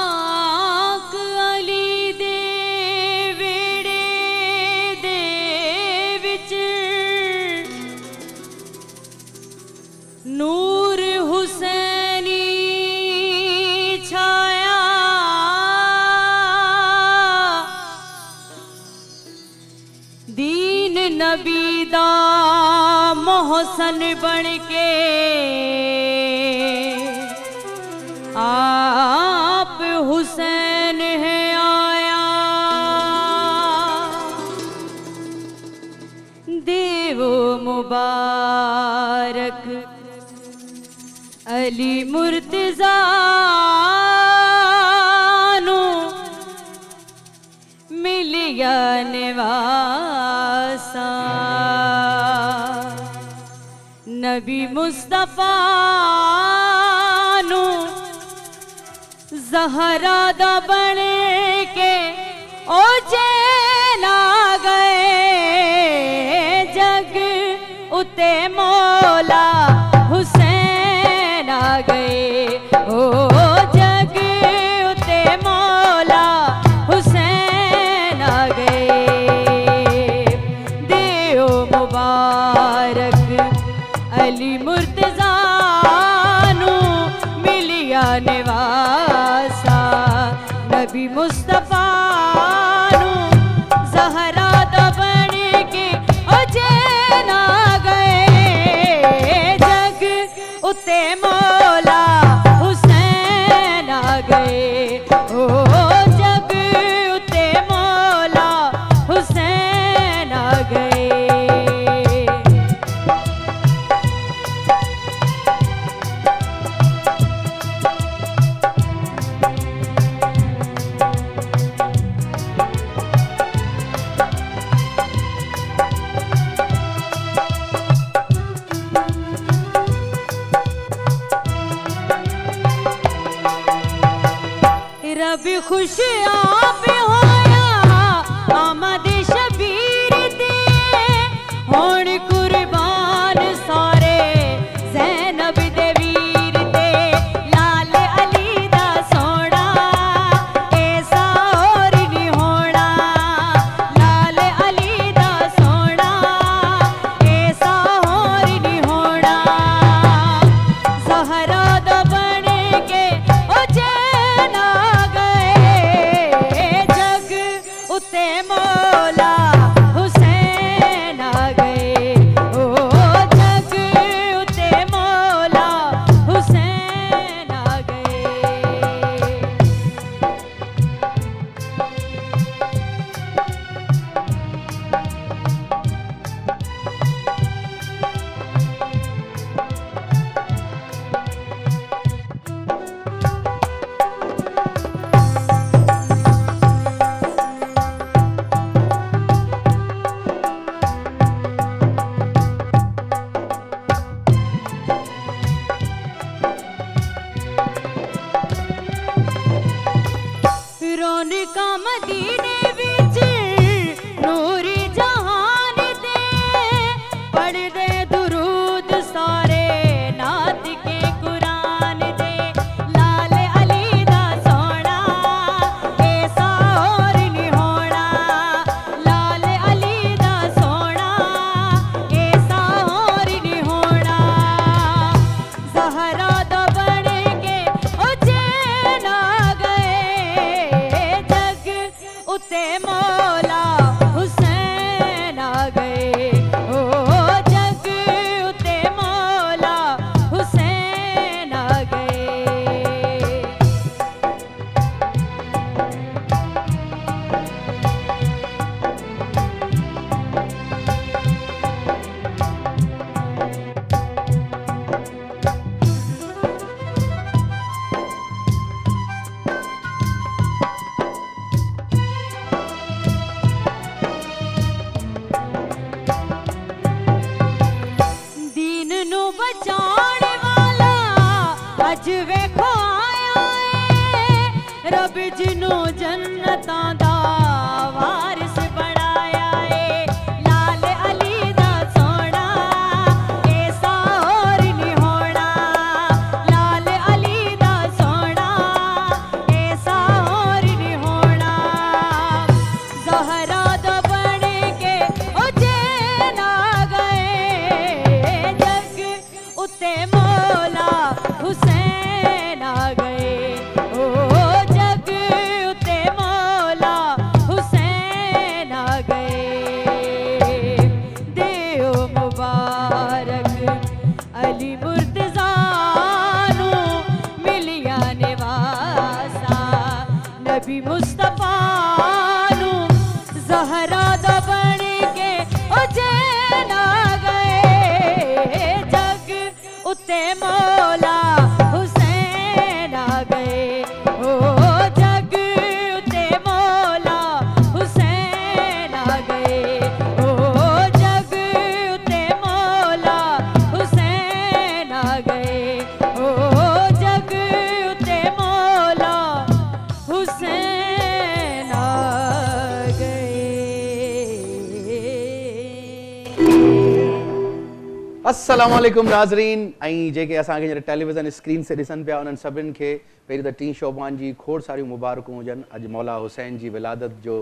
पाक अली दे वेड़े दे विच नूर हुसैनी छाया दीन नबी दा मोहसन बन के आप हुसैन है आया। देवो मुबारक अली मुर्तज़ा नु मिल गया निवासा नबी मुस्तफा नु ज़हरा दा बन के ओ चैन आ गए जग उते मौला हुसैन आ गए। ओ जग उते मौला हुसैन आ गए। देओ मुबारक अली मुर्तज़ा नु मिलिया निवासा नबी मुस्तफा नु ज़हरा दा बन के ओ चैन आ गए जग उते मौला हुसैन आ गए। ओ जग उते मौला हुसैन आ गए। रब खुश आप होया आमद शबीर दे होण कुर्बान सारे ज़ैनब दे वीर दे लाल अली दा सोना ऐसा और नहीं होना लाल अली दा सोना ऐसा और नहीं होना ज़हरा दा बन के ओ चैन आ उते मौला हुसैन आ गए। ओ जग उते मौला हुसैन आ गए। रौनका मदीने विच नूरी जहान दे पढ़ दे दुरूद सारे नात के कुरान दे लाल अली दा सोना ऐसा और नहीं होना लाल अली दा सोना ऐसा और नहीं होना ज़हरा दा बन के ओ चैन आ गए उते मौला हुसैन आ गए। ओ जग उते मौला हुसैन आ गए। बचाण वाला अज वेखो आया है रब जिन्हों जन्नतां दा वारिस बनाया है लाल अली दा सोना ऐसा और नहीं होना लाल अली दा सोना जहरा दो बन के ओ चैन आ गए जग उत्ते मौला हुसैन आ गए ओ जग उत्ते मौला हुसैन आ गए ओ जग उत्ते मौला हुसैन आ गए ओ जग उत्ते मौला हुसैन आ गए। अस्सलाम वालेकुम नाज़रीन ऐं जेके असांखे हींअर टेलीविज़न स्क्रीन से ॾिसनि पिया उन्हनि सभिनि खे पहिरीं त टी शोभान जी खोड़ सारियूं मुबारकूं हुजनि। अॼु मौला हुसैन जी विलादत जो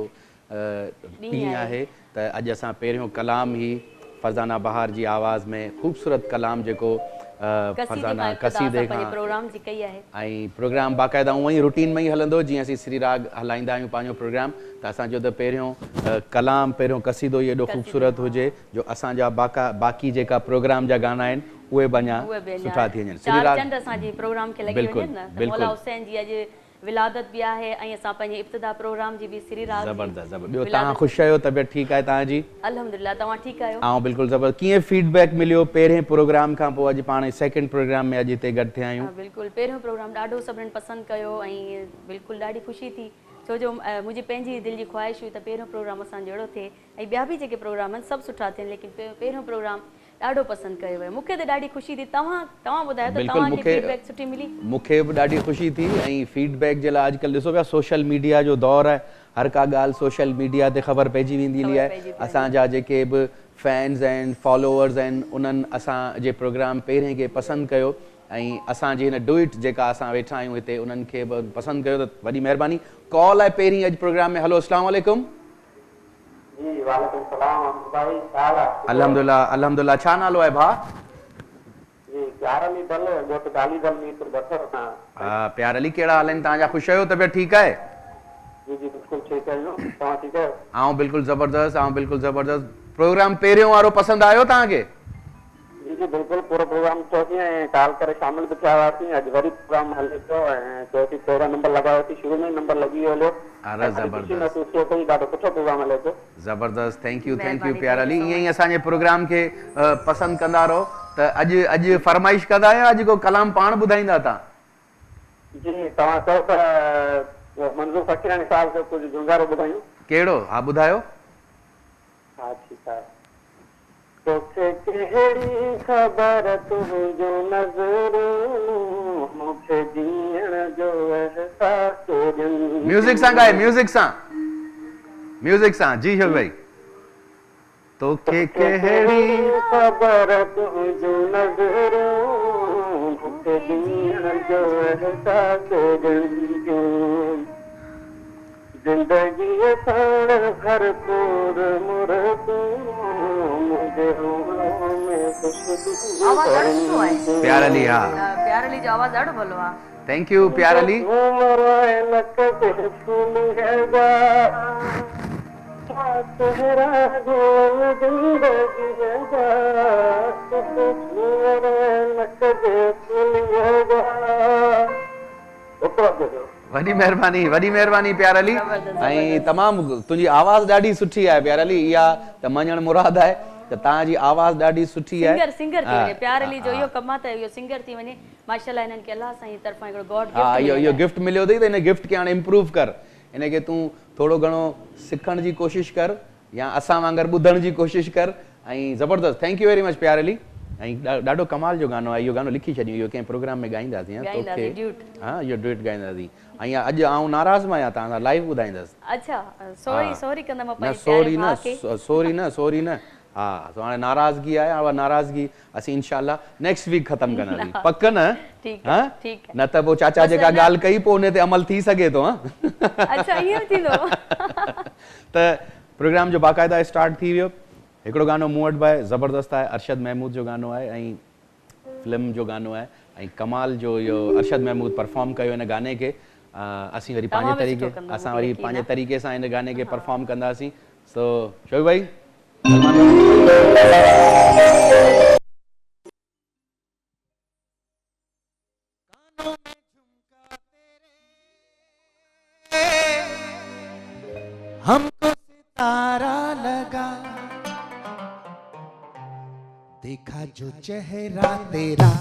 ॾींहुं आहे त अॼु असां पहिरियों कलाम ई फरज़ाना बहार जी आवाज़ में ख़ूबसूरत कलाम जेको फरज़ाना कसीदे खां प्रोग्राम जी कई आहे ऐं प्रोग्राम बाक़ाइदा उअं ई रूटीन में ई हलंदो जीअं असीं श्री राग हलाईंदा आहियूं पंहिंजो प्रोग्राम त असांजो त पहिरियों कलाम पहिरियों कसीदो ई एॾो ख़ूबसूरत हुजे जो असांजा बाक़ी जेका प्रोग्राम जा गाना आहिनि उहे बि अञा सुठा थी वञनि। श्री राग असांजी प्रोग्राम खे लॻी वञनि न मौला हुसैन जी अॼु विलादत बि आहे ऐं असां पंहिंजे इब्तिदा प्रोग्राम जी बि श्री राग ज़बरदस्त ज़बरदस्त। ॿियो तव्हां ख़ुशि आहियो? तबियत ठीकु आहे तव्हांजी? अल्हम्दुलिल्लाह। तव्हां ठीकु आहियो? ऐं बिल्कुलु ज़बरदस्त। कीअं फीडबैक मिलियो पहिरें प्रोग्राम खां पोइ अॼु पाण सेकेंड प्रोग्राम में अॼु हिते गॾु थिया आहियूं? बिल्कुलु पहिरियों प्रोग्राम ॾाढो सभिनीनि पसंदि कयो ऐं बिल्कुलु ॾाढी ख़ुशी थी छो जो मुंहिंजी पंहिंजी दिलि जी ख़्वाहिश हुई त पहिरियों प्रोग्राम असांजो अहिड़ो थिए ऐं ॿिया बि जेके प्रोग्राम आहिनि सभु सुठा थियनि लेकिन पहिरियों प्रोग्राम ॾाढो पसंदि कयो वियो। मूंखे त ॾाढी ख़ुशी थी। तव्हां ॿुधायो त तव्हांखे फीडबैक सुठी मिली? मूंखे बि ॾाढी ख़ुशी थी ऐं फीडबैक जे लाइ अॼुकल्ह ॾिसो पिया सोशल मीडिया जो दौरु आहे। हर का ॻाल्हि सोशल मीडिया ते ख़बर पइजी वेंदी आहे। असांजा जेके बि फैन्स आहिनि फॉलोअर्स आहिनि उन्हनि असांजे प्रोग्राम पहिरें खे पसंदि कयो ऐं असांजी हिन डुइट जेका असां वेठा आहियूं हिते उन्हनि खे बि पसंदि कयो त वॾी महिरबानी। कॉल आहे पहिरीं अॼु प्रोग्राम में। हलो अस्सलाम वालेकुम। जी वालेकुम सलाम भाई हाल आहे? अल्हम्दुलिल्लाह अल्हम्दुलिल्लाह। छा नालो आहे भाउ? जी प्यार अली दल जो त गाली दल में तो बसर था। हा प्यार अली कहिड़ा हाल आहिनि तव्हांजा? ख़ुशि आहियो? तबियत ठीकु आहे? जी जी बिल्कुलु ठीकु आहे। तव्हां ठीकु आहियो? आऊं बिल्कुलु ज़बरदस्त आऊं बिल्कुलु ज़बरदस्त। प्रोग्राम पहिरियों वारो पसंदि आयो तव्हांखे? जी जी बिल्कुलु पूरो प्रोग्राम चौथी ऐं कॉल करे शामिल बि थिया हुआसीं। अॼु वरी प्रोग्राम हले पियो ऐं चौथी पहिरियों नंबर लॻायोसीं। शुरू में ई नंबर लॻी वियो हलियो। अरे ज़बरदस्त ॾाढो सुठो प्रोग्राम हले पियो। ज़बरदस्त। थैंक यू प्यार अली। ईअं ई असांजे प्रोग्राम खे पसंदि कंदा रहो त अॼु फरमाइश कंदा आहियो अॼु को कलाम पाण ॿुधाईंदा तव्हां? जी तव्हां चओ त मंज़ूर फ़कीरानी साहिब जो कुझु गुज़ारो ॿुधायूं? कहिड़ो? हा ॿुधायो। हा ठीकु आहे। तोखे कहिड़ी ख़बर तुंहिंजो नज़र मूंखे जीअण जो एहसास ॾियनि। म्यूज़िक सां ॻाए म्यूज़िक सां। जी शोभ भाई। तोखे कहिड़ी ख़बर तुंहिंजो नज़र मूंखे जीअण जो एहसास ॾियनि। ज़िंदगीअ साण भरपूर मुर प्यार अली। हा प्यार अली जो आवाज़ ॾाढो भलो आहे। थैंक यू प्यार अली। वॾी महिरबानी प्यार अली। ऐं तमामु तुंहिंजी आवाज़ ॾाढी सुठी आहे प्यार अली। इहा त मञणु मुराद आहे त तव्हांजी आवाज़ ॾाढी सुठी आहे। सिंगर थी वञे प्यार अली जो इहो कम आहे त इहो सिंगर थी वञे। माशाअल्लाह इन्हनि खे अल्लाह साईं जी तरफ़ां हिकिड़ो गॉड गिफ्ट। हा इहो गिफ्ट मिलियो अथई त हिन गिफ्ट खे हाणे इम्प्रूव कर। हिनखे तूं थोरो घणो सिखण जी कोशिशि कर या असां वांगुरु ॿुधण जी कोशिशि कर ऐं ज़बरदस्त। थैंक यू वेरी मच प्यार अली। ऐं ॾाढो कमाल जो गानो आहे। इहो गानो लिखी छॾियो इहो कंहिं प्रोग्राम में ॻाईंदासीं। हा इहो ड्यूट ॻाईंदासीं। ऐं अॼु आउं नाराज़ मां आहियां तव्हां सां लाइव ॿुधाईंदसि। अच्छा सॉरी कंदमि सॉरी न। हा हाणे नाराज़गी आहे। उहा नाराज़गी असीं इंशाअल्लाह नेक्स्ट वीक ख़तमु कंदासीं। पक न? न त पोइ चाचा जेका ॻाल्हि कई पोइ उन ते अमल थी सघे थो। त प्रोग्राम जो बाक़ाइदा स्टार्ट थी वियो। हिकिड़ो गानो मूं वटि बि आहे ज़बरदस्त आहे। अरशद महमूद जो गानो आहे ऐं फिल्म जो गानो आहे ऐं कमाल जो इहो अरशद महमूद परफॉर्म कयो हिन गाने खे। असीं वरी पंहिंजे तरीक़े सां हिन गाने खे परफॉर्म कंदासीं। सो शोभ भाई हमको सितारा लगा, देखा जो चेहरा तेरा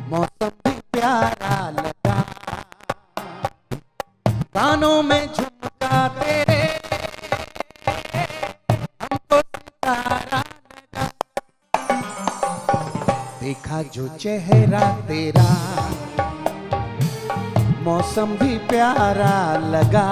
मौसम भी प्यारा लगा, कानों में झुमका तेरे हमको सितारा लगा, देखा जो चेहरा तेरा मौसम भी प्यारा लगा।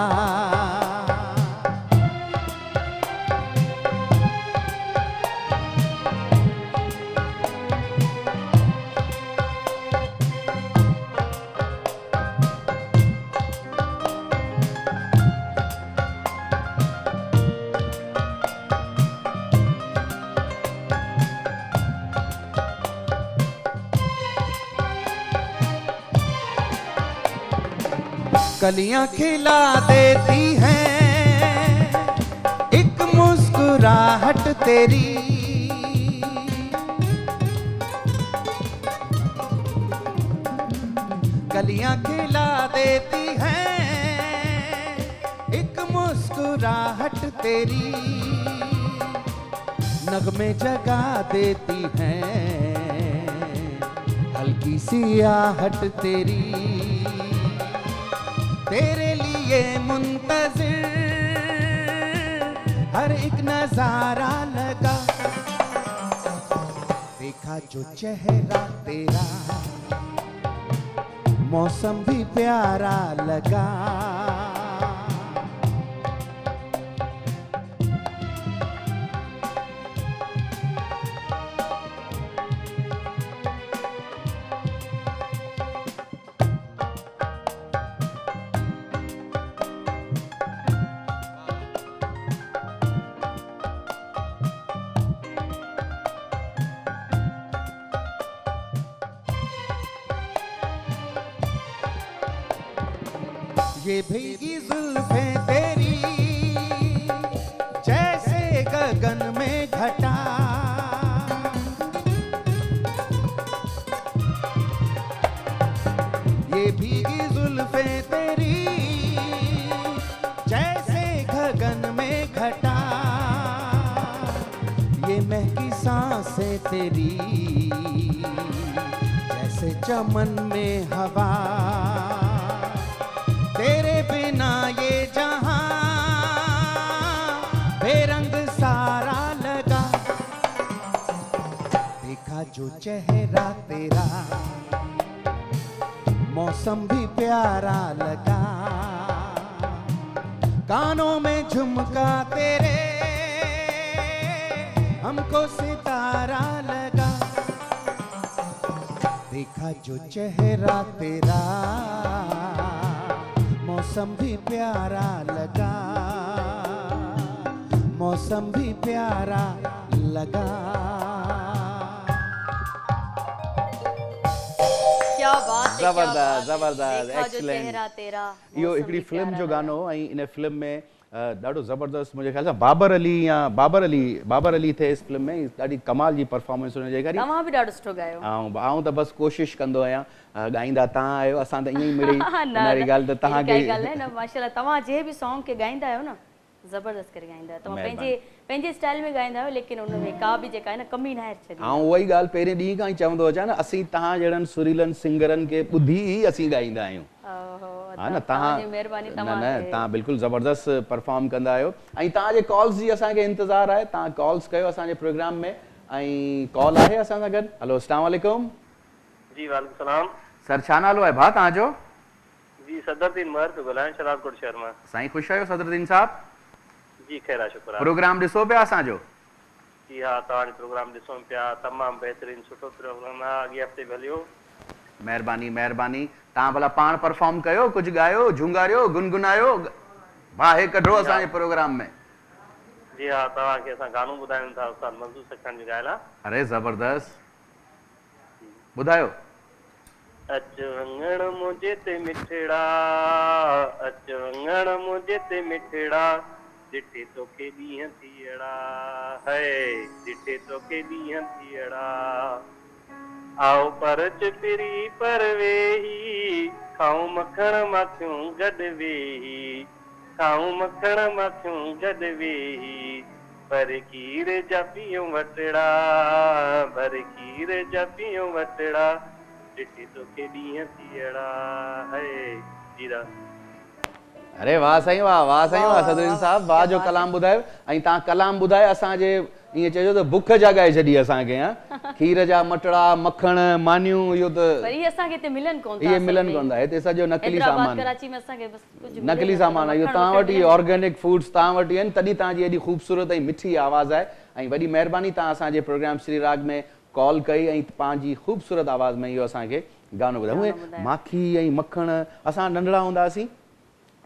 कलियां खिला देती हैं एक मुस्कुराहट तेरी, कलियां खिला देती हैं एक मुस्कुराहट तेरी, नगमे जगा देती हैं हल्की सी आहट तेरी, तेरे लिए मुंतज़िर हर एक नजारा लगा, देखा जो चेहरा तेरा मौसम भी प्यारा लगा। ये भीगी जुल्फें तेरी जैसे गगन में घटा, ये भीगी जुल्फें तेरी जैसे गगन में घटा, ये महकी सांसें तेरी जैसे चमन में हवा, तेरे बिना ये जहां बेरंग सारा लगा, देखा जो चेहरा तेरा मौसम भी प्यारा लगा, कानों में झुमका तेरे हमको सितारा लगा, देखा जो चेहरा तेरा मौसम भी प्यारा लगा, मौसम भी प्यारा लगा। क्या बात है, जबरदस्त जबरदस्त देखा जो एक्सीलेंट। चेहरा तेरा इहो मौसम हिकिड़ी भी फिल्म प्यारा जो लगा। गानो ऐं इन फिल्म में ॾाढो ज़बरदस्त मुंहिंजे ख़्याल सां बाबर अली थे इस फिल्म में, ॾाढी कमाल जी परफॉर्मेंस हुनजे करी। तव्हां बि ॾाढो सुठो गायो। आऊं त बसि कोशिशि कंदो आहियां, ॻाईंदा तव्हां आहियो, असां त ईअं ई मिड़ी न वारी ॻाल्हि त तव्हांखे काई ॻाल्हि न, माशाल्लाह तव्हां जे बि सॉन्ग खे ॻाईंदा आहियो न ज़बरदस्त करे ॻाईंदा आहियो, तव्हां पंहिंजे स्टाइल में ॻाईंदा आहियो, लेकिन उन में का बि जेका आहे न कमी न आहे छॾी। उहा ई ॻाल्हि पहिरें ॾींहं खां ई चवंदो अचां न, असीं तव्हां जहिड़नि सुरीलनि सिंगरनि खे ॿुधी ई असीं ॻाईंदा आहियूं। हा न, तव्हां बिल्कुलु ज़बरदस्त परफॉर्म कंदा आहियो ऐं तव्हांजे कॉल्स जी असांखे इंतज़ारु आहे, तव्हां कॉल्स कयो असांजे प्रोग्राम में। ऐं कॉल आहे असां सां गॾु। हलो, अस्सलाम वालेकुम। जी वालेकुम सलाम। सर, छा नालो आहे भाउ तव्हांजो? जी सदरुद्दीन मर पियो ॻाल्हायां, शराबकोट शहर मां। साईं ख़ुशि आहियो सदरुद्दीन साहब? जी ख़ैर आहे, शुक्र आहे। प्रोग्राम ॾिसो पिया असांजो? जी हा, तव्हांजो प्रोग्राम ॾिसूं पिया, तमामु बहितरीनु सुठो प्रोग्राम आहे, अॻे हफ़्ते बि हलियो। महिरबानी महिरबानी। तव्हां भला पाण परफॉर्म कयो, कुझु ॻायो, झुंगारियो, गुनगुनायो, बाहि कढो असांजे प्रोग्राम में। जी हा, तव्हांखे असां गानो ॿुधायूं था, उस्ताद मंज़ूर सखानी जी ॻाल्हि आहे। अरे ज़बरदस्त, ॿुधायो। अच वंगण मुंहिंजे ते मिठड़ा, अच वंगण मुंहिंजे ते मिठड़ा, ॾिठे तोखे ॾींहं थियड़ा, है ॾिठे तोखे ॾींहं थियड़ा, आओ पर चिपरी पर वेही, खाऊं मखण माखियूं गॾु वेही, खाऊं मखण माथियूं गॾु वेही भर खीर जा पियूं वटड़ा भर खीर जा पियूं वटड़ा ॾिठी तोखे ॾींहं थियड़ा है जीरा। अरे वाह साईं वाह, वाह साईं वाह सदरीन साहब, वाह जो कलाम ॿुधायो। ऐं तव्हां कलाम ॿुधाए असांजे ईअं चइजो त बुख जगाए छॾी असांखे। हा खीर जा मटड़ा मखण मानियूं इहो त पर इहे असांखे हिते मिलनि कोन था। इहे मिलनि कोन था हिते, सॼो नकली सामान, कराची में असांखे बस कुझु नकली सामान आहे इहो। तव्हां वटि इहे ऑर्गेनिक फूड्स तव्हां वटि आहिनि, तॾहिं तव्हांजी एॾी ख़ूबसूरत ऐं मिठी आवाज़ आहे। ऐं वॾी महिरबानी तव्हां असांजे प्रोग्राम श्री राग में कॉल कई ऐं पंहिंजी ख़ूबसूरत आवाज़ में इहो असांखे गानो ॿुधायो। उहे माखी ऐं मखण असां नंढड़ा हूंदा हुआसीं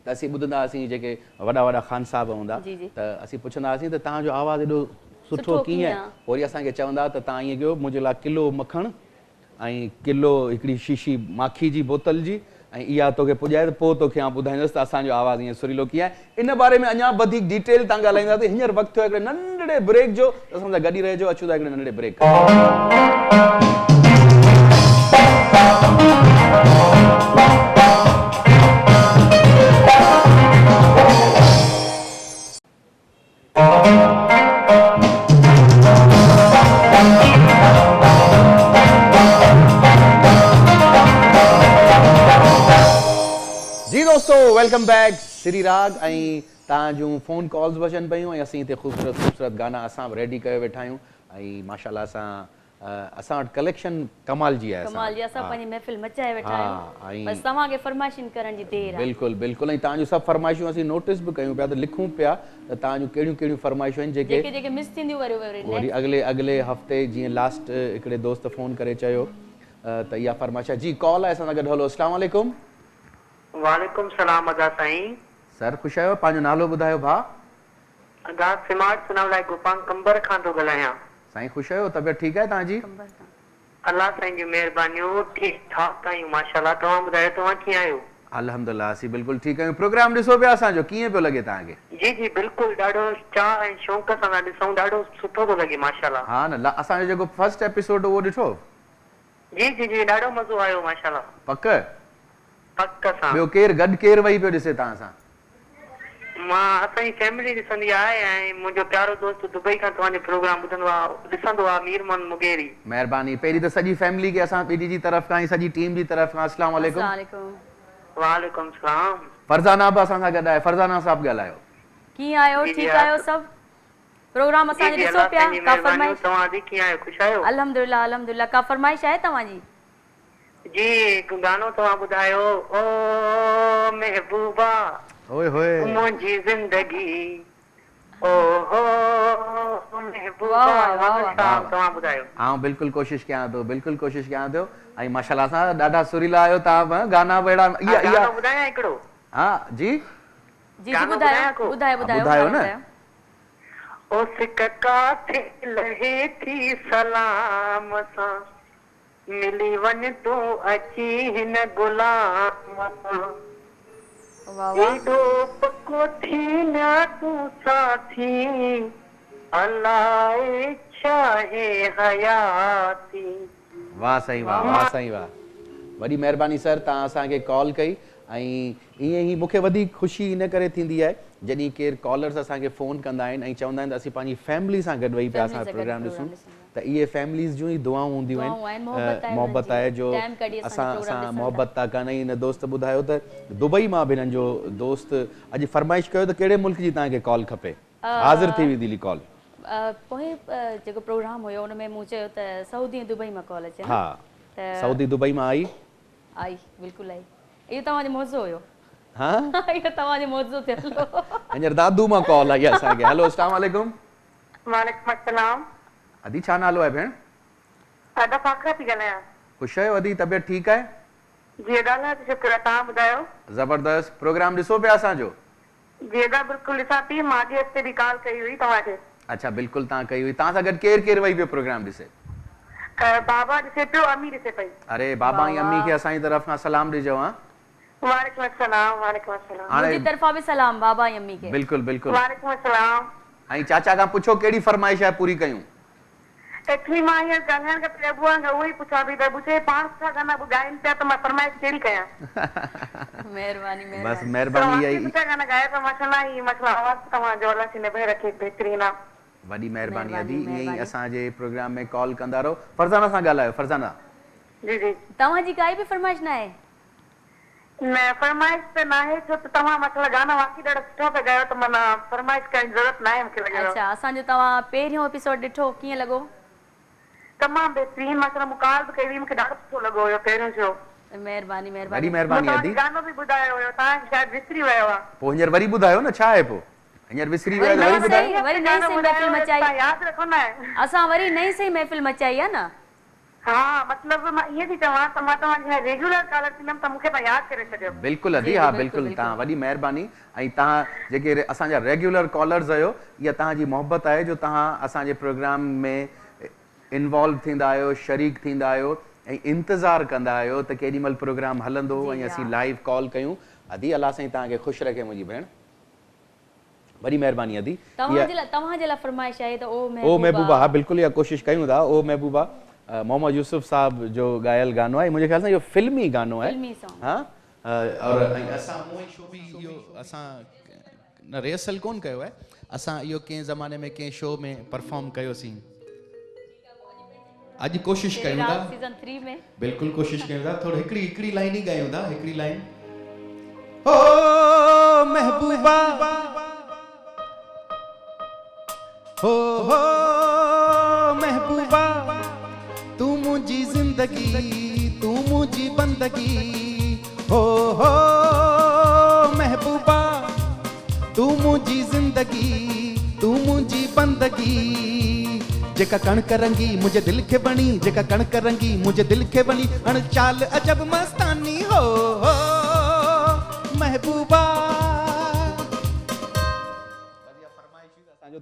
त असीं ॿुधंदा हुआसीं, जेके वॾा वॾा ख़ान साहिब हूंदा त असीं पुछंदा हुआसीं त तव्हांजो आवाज़ एॾो सुठो कीअं आहे। वरी असांखे चवंदा त तव्हां ईअं कयो, मुंहिंजे लाइ किलो मखण ऐं किलो हिकिड़ी शीशी माखी जी बोतल जी ऐं इहा तोखे पुॼाए त पोइ तोखे आउं ॿुधाईंदुसि त असांजो आवाज़ ईअं सुरीलो कीअं आहे। इन बारे में अञा वधीक डिटेल तव्हां ॻाल्हाईंदासीं। हींअर वक़्तु थियो हिकिड़े नंढड़े ब्रेक जो, असां सां गॾु ई रहिजो। अचूं था हिकिड़े नंढड़े ब्रेक। जी दोस्तों, वेलकम बैक श्री राग। ऐं तव्हांजूं फ़ोन कॉल्स बि अचनि पियूं ऐं असीं हिते ख़ूबसूरत ख़ूबसूरत गाना असां बि रेडी कयो वेठा आहियूं। ऐं माशाल्लाह असां वटि कलेक्शन कमाल जी आहे। कमाल जी, असां पंहिंजी महफ़िल मचाए वेठा आहियूं। बस तव्हांखे फरमाइशन करण जी देर आहे। बिल्कुलु बिल्कुलु। ऐं तव्हांजूं सभु फरमाइशूं असीं नोटिस बि कयूं पिया, त लिखूं पिया त तव्हांजूं कहिड़ियूं कहिड़ियूं फरमाइशूं आहिनि जेके मिस थींदियूं वरी अॻिले हफ़्ते। जीअं लास्ट हिकिड़े दोस्त फ़ोन करे चयो त इहा फरमाइश आहे। जी कॉल आहे असां सां गॾु। हलो अस्सलाम वालेकुम। वालेकुम सलाम अदा साईं। सर ख़ुशि आहियो, पंहिंजो नालो ॿुधायो भाउ। अदा स्मार्ट सुनाव लाइ गोपांग कंबर खां थो ॻाल्हायां। साईं ख़ुशि आहियो, तबियत ठीकु आहे तव्हांजी? अल्लाह साईं जी महिरबानियूं, ठीकु ठाक आहियूं माशाल्लाह। तव्हां ॿुधायो तव्हां कीअं आहियो? अल्हम्दुलिल्लाह असीं बिल्कुलु ठीकु आहियूं। प्रोग्राम ॾिसो पिया असांजो, कीअं पियो लॻे तव्हांखे? जी जी बिल्कुलु, ॾाढो चाह ऐं शौक़ सां था ॾिसूं, ॾाढो सुठो थो लॻे माशाल्लाह। हा न, असांजो जेको फर्स्ट एपिसोड उहो ॾिठो? जी जी जी ॾाढो मज़ो आयो माशाल्लाह। पक पक सां। ॿियो केरु केरु वेही पियो ॾिसे तव्हां सां? मां असांजी फैमिली ॾिसंदी आहे ऐं मुंहिंजो प्यारो दोस्त दुबई खां तव्हांजो प्रोग्राम ॿुधंदो आहे, ॾिसंदो आहे, मीर मोहम्मद मुगेरी। महिरबानी। पहिरीं त सॼी फैमिली खे असां ॿिन्ही जी तरफ़ खां, सॼी टीम जी तरफ़ खां अस्सलाम वालेकुम। वालेकुम सलाम। फरज़ाना बि असां सां गॾु आहे। फरज़ाना साहब ॻाल्हायो। कीअं आहियो? ठीकु आहियो सभु? प्रोग्राम असांजो ॾिसो पिया। का फरमाइश? तव्हां कीअं आहियो? ख़ुशि आहियो? अल्हम्दुलिल्लाह अल्हम्दुलिल्लाह। का फरमाइश आहे तव्हांजी? जी हिकु गानो तव्हां ॿुधायो, ओ महबूबा ओए होए मुंहिंजी ज़िंदगी, ओ हो महबूबा। तव्हां ॿुधायो। आउं बिल्कुलु कोशिशि कयां थो, बिल्कुलु कोशिशि कयां थो। ऐं माशाल्लाह सां ॾाढा सुरीला आहियो तव्हां। गाना बि अहिड़ा। इहा ॿुधायां हिकिड़ो? हा जी जी ॿुधायो न। ओ सिक काथे लहे थी सलाम सां, मिली वञ तूं अची हिन गुलाम सां। एॾो पको थी न तूं साथी, अलाए छाहे हयाती। वाह साईं वाह, वाह साईं वाह। वॾी महिरबानी सर, तव्हां असांखे कॉल कई। ऐं ईअं ई मूंखे वधीक ख़ुशी इन करे थींदी आहे जॾहिं केरु कॉलर्स असांखे फ़ोन कंदा आहिनि ऐं चवंदा आहिनि त असीं पंहिंजी फैमिली सां गॾु वेही पिया असां प्रोग्राम ॾिसूं, त इहे फैमिलीज़ जूं ई दुआऊं हूंदियूं आहिनि। मोहबत आहे जो असां मोहबत था कनि। हिन दोस्त ॿुधायो त दुबई मां बि हिननि जो दोस्त अॼु फरमाइश कयो त कहिड़े मुल्क जी तव्हांखे कॉल खपे? हाज़िर थी वेंदी कॉल। पोइ जेको प्रोग्राम हुयो उन में मूं चयो त सऊदी दुबई मां कॉल अचे। हा, सऊदी दुबई मां आई बिल्कुलु आई। इहो तव्हांजो मौज़ो हुयो? हा, इहो तव्हांजो मौज़ो थियो। हींअर दादू मां कॉल आई असांखे। हेलो अस्सलाम वालेकुम। वालेकुम अस्सलाम। अदी छा नालो आहे भेण? अदा फाखरा थी ॻाल्हायां। ख़ुशि आहियो अदी? तबियत ठीकु आहे? जी अदा अल्लाह जो शुक्र आहे। तव्हां ॿुधायो? ज़बरदस्त। प्रोग्राम ॾिसो पिया असांजो? जी अदा बिल्कुलु ॾिसां थी। मां अॻे हफ़्ते बि कॉल कई हुई तव्हांखे। अच्छा, बिल्कुलु तव्हां कई हुई। तव्हां सां गॾु केरु केरु वेही पियो प्रोग्राम ॾिसे? बाबा ॾिसे पियो, अम्मी ॾिसे पई। अरे बाबा ऐं अम्मी खे असांजी तरफ़ खां सलाम ॾिजो। हा, वालेकुम अस्सलाम। वालेकुम अस्सलाम। मुंहिंजी तरफ़ां बि सलाम बाबा ऐं अम्मी खे। बिल्कुलु बिल्कुलु। वालेकुम अस्सलाम। ऐं चाचा खां पुछो कहिड़ी फरमाइश आहे पूरी कयूं? एक्चुअली मां हींअर ॻाल्हाइण खां पहिरियों अबूआ खां उहो ई पुछां पई त अबू चए पाण सुठा गाना ॻाइनि पिया त मां फरमाइश कहिड़ी कयां? महिरबानी बस महिरबानी महिरबानी इहा ई सुठा गाना ॻाए त माशाल्लाह आवाज़ तव्हांजो अलाह सिने भई रखे बहितरीन आहे। वॾी महिरबानी अदी ईअं ई असांजे प्रोग्राम में कॉल कंदा रहो। फरज़ाना सां ॻाल्हायो। फरज़ाना जी जी तव्हांजी काई बि फरमाइश न आहे? न फरमाइश त न आहे छो त तव्हां माशाल्लाह गाना वाक़ई ॾाढा सुठा पिया ॻायो त माना फरमाइश करण जी ज़रूरत न आहे मूंखे लॻे अच्छा असांजो तव्हां पहिरियों एपिसोड ॾिठो कीअं लॻो? तमामु बहितरीन माशाल्लाह मुकाल बि कई हुई मूंखे ॾाढो सुठो लॻो हुयो पहिरियों शो। महिरबानी वॾी महिरबानी महिरबानी अदी। गानो बि ॿुधायो हुयो तव्हां शायदि विसरी वियो आहे। पोइ हींअर वरी ॿुधायो न छा आहे पोइ हींअर विसरी विया त वरी ॿुधायो। वरी नई सही महफ़िल मचाई यादि रखो न असां वरी नई सही महफ़िल मचाई आहे न। हा मतिलबु मां ईअं थी चवां त मां तव्हांजी रेगुलर कॉलर थींदमि त मूंखे तव्हां यादि करे छॾियो। बिल्कुलु अदी हा बिल्कुलु तव्हां वॾी महिरबानी ऐं तव्हां जेके असांजा रेगुलर कॉलर्स आहियो इहा तव्हांजी मोहबत आहे जो तव्हां असांजे प्रोग्राम में इन्वॉल्व थींदा आहियो शरीक थींदा आहियो ऐं इंतज़ारु कंदा आहियो त केॾी महिल प्रोग्राम हलंदो ऐं असीं लाइव कॉल कयूं। अदी अलाह साईं तव्हांखे ख़ुशि रखे मुंहिंजी भेण। वॾी महिरबानी अदी। तव्हांजे लाइ फरमाइश आहे त ओ महबूबा हा बिल्कुलु इहा कोशिशि कयूं था। ओ महबूबा मोहम्मद यूसुफ साहब जो ॻायल गानो आहे मुंहिंजे ख़्याल सां इहो फिल्मी गानो आहे। हा और असां मूं शो बि इहो असां न रिहर्सल कोन कयो आहे असां इहो कंहिं ज़माने में कंहिं शो में परफॉर्म कयोसीं। अॼु कोशिशि कयूं था सीज़न 3 में बिल्कुलु कोशिशि कयूं था थोरो हिकिड़ी लाइन ई ॻायूं था हिकिड़ी लाइन। ओ महबूबा हो महबूबा तू मुझी जिंदगी तू मुझी बंदगी हो महबूबा तू मुझी जिंदगी तू मुझी बंदगी जेका कणक रंगी मुझे दिल खे बणी जेका कणक रंगी मुझे दिल खे बणी अण चाल अजब मस्तानी हो महबूबा।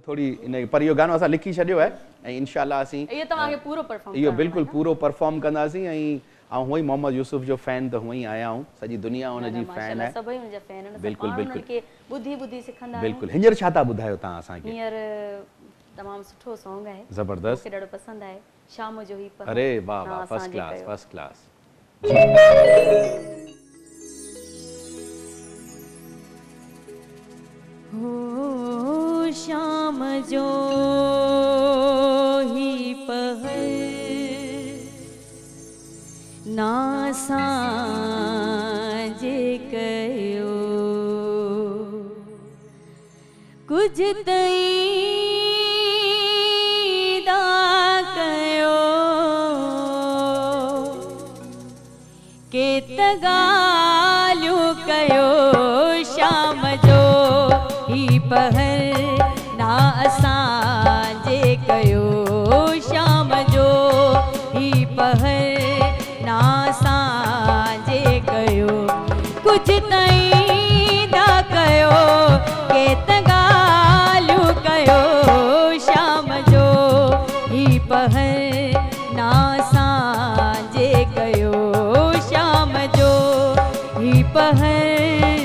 थोड़ी इन पर इहो गानो असां लिखी छॾियो आहे ऐं इंशाअल्लाह असीं इहो तव्हांखे पूरो परफॉर्म इहो बिल्कुलु पूरो परफॉर्म कंदासीं ऐं हूअं ई मोहम्मद यूसुफ जो फैन त हूअं ई आया आहियूं सॼी दुनिया हुनजी फैन आहे। सभई हुनजा फैन आहिनि। बिल्कुलु बिल्कुलु के ॿुधी ॿुधी सिखंदा आहियूं। बिल्कुलु हींअर छा था ॿुधायो तव्हां असांखे? हींअर तमामु सुठो सॉन्ग आहे ज़बरदस्त मूंखे ॾाढो पसंदि आहे शाम जो ही पहर। अरे वाह वाह फर्स्ट क्लास फर्स्ट क्लास। हो शाम जो ही पहर ना सांझे कयो कुछ तई दा कयो के तगाल्यूं कयो शाम जो ही पहर ना असांजे कयो शाम जो ही पहर ना असांजे कयो कुछ तई दा कयो के तगाल्यूं कयो शाम जो ही पहर ना असांजे कयो शाम जो ही पहर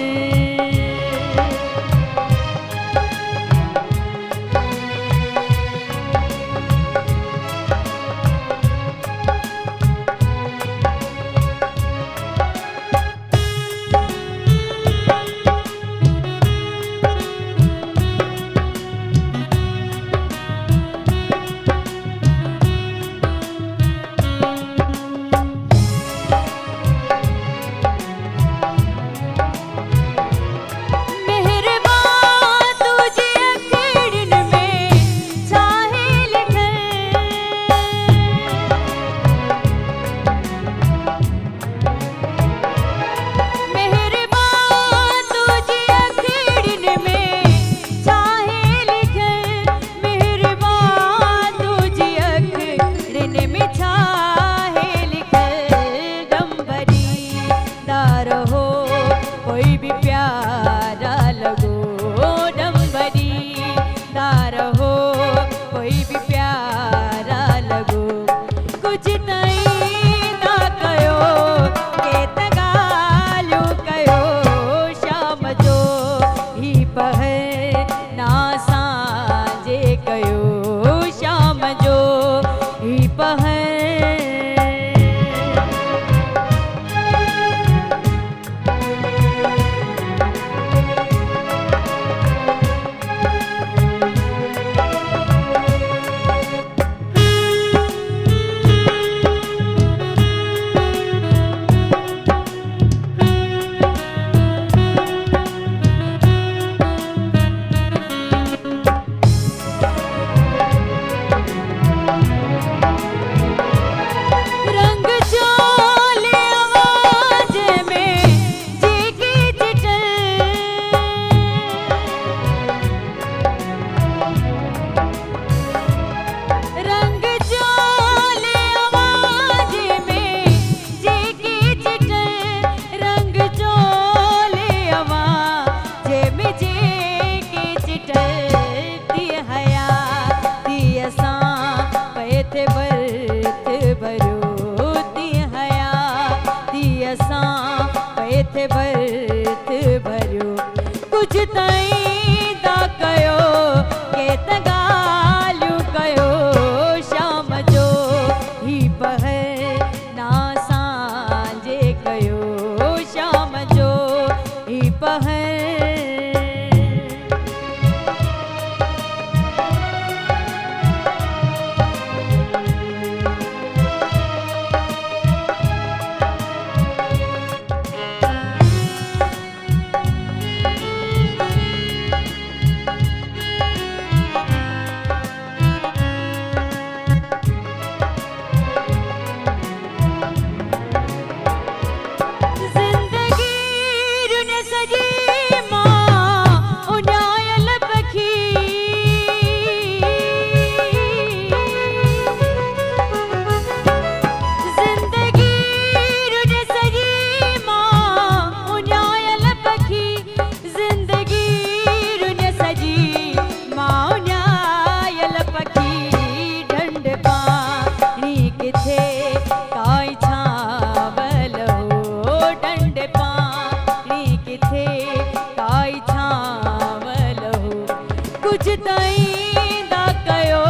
कुछ ताईं दा कयो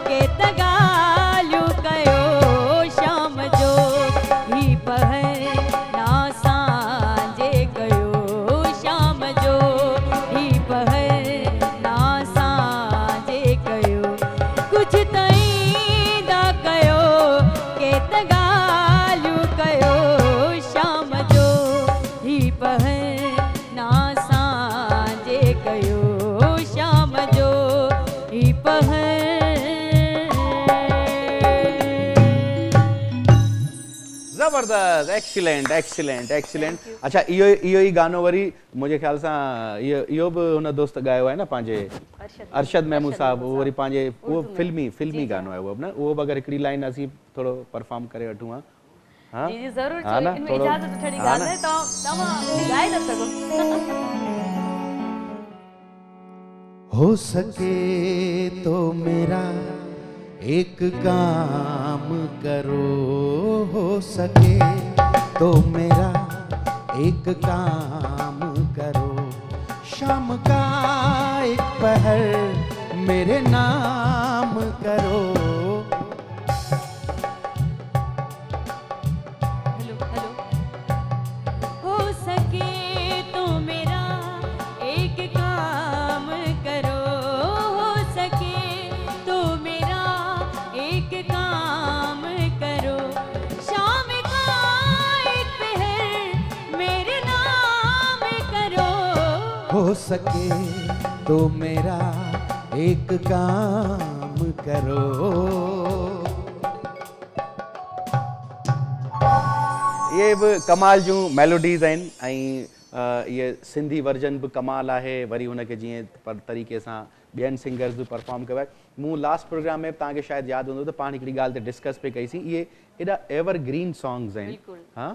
के तगालियूं कयो शाम जो ही पहर ना सांझे कयो शाम जो ही पहर ना सांझे कयो कुछ ताईं दा कयो के तगालियूं कयो शाम जो ही पहर ना सांझे कयो शाम जो ही पहर जबरदस्त एक्सीलेंट एक्सीलेंट एक्सीलेंट अच्छा इहो ई गानो वरी मुंहिंजे ख़्याल सां इहो बि हुन दोस्त ॻायो आहे न पंहिंजे अरशद महमूद साहब उहो वरी पंहिंजे उहो फिल्मी गानो आहे उहो बि न उहो बि अगरि हिकिड़ी लाइन असीं थोरो परफॉर्म करे वठूं हा हाँ जी जी ज़रूरु हाँ ना, इनमें थोरो- इजाज़त ठड़ी हाँ ॻाल्हि ना। आहे तव्हां ॻाए था सघो हो सके तो मेरा एक काम करो हो सके तो मेरा एक काम करो शाम का एक पहर मेरे नाम करो हेलो हेलो हो सके तो मेरा एक काम करो हो सके तो मेरा एक काम करो शाम का एक पहर मेरे नाम करो हो सके तो मेरा एक काम करो ये बि कमाल जूं मेलोडीज़ आहिनि ऐं इहे सिंधी वर्जन बि कमाल आहे वरी हुनखे जीअं पर तरीक़े सां ॿियनि सिंगर्स बि परफॉर्म कयो आहे मूं लास्ट प्रोग्राम में तव्हांखे शायदि यादि हूंदो त पाण हिकिड़ी ॻाल्हि ते डिस्कस पे कईसीं इहे एॾा एवरग्रीन सॉन्ग्स आहिनि हा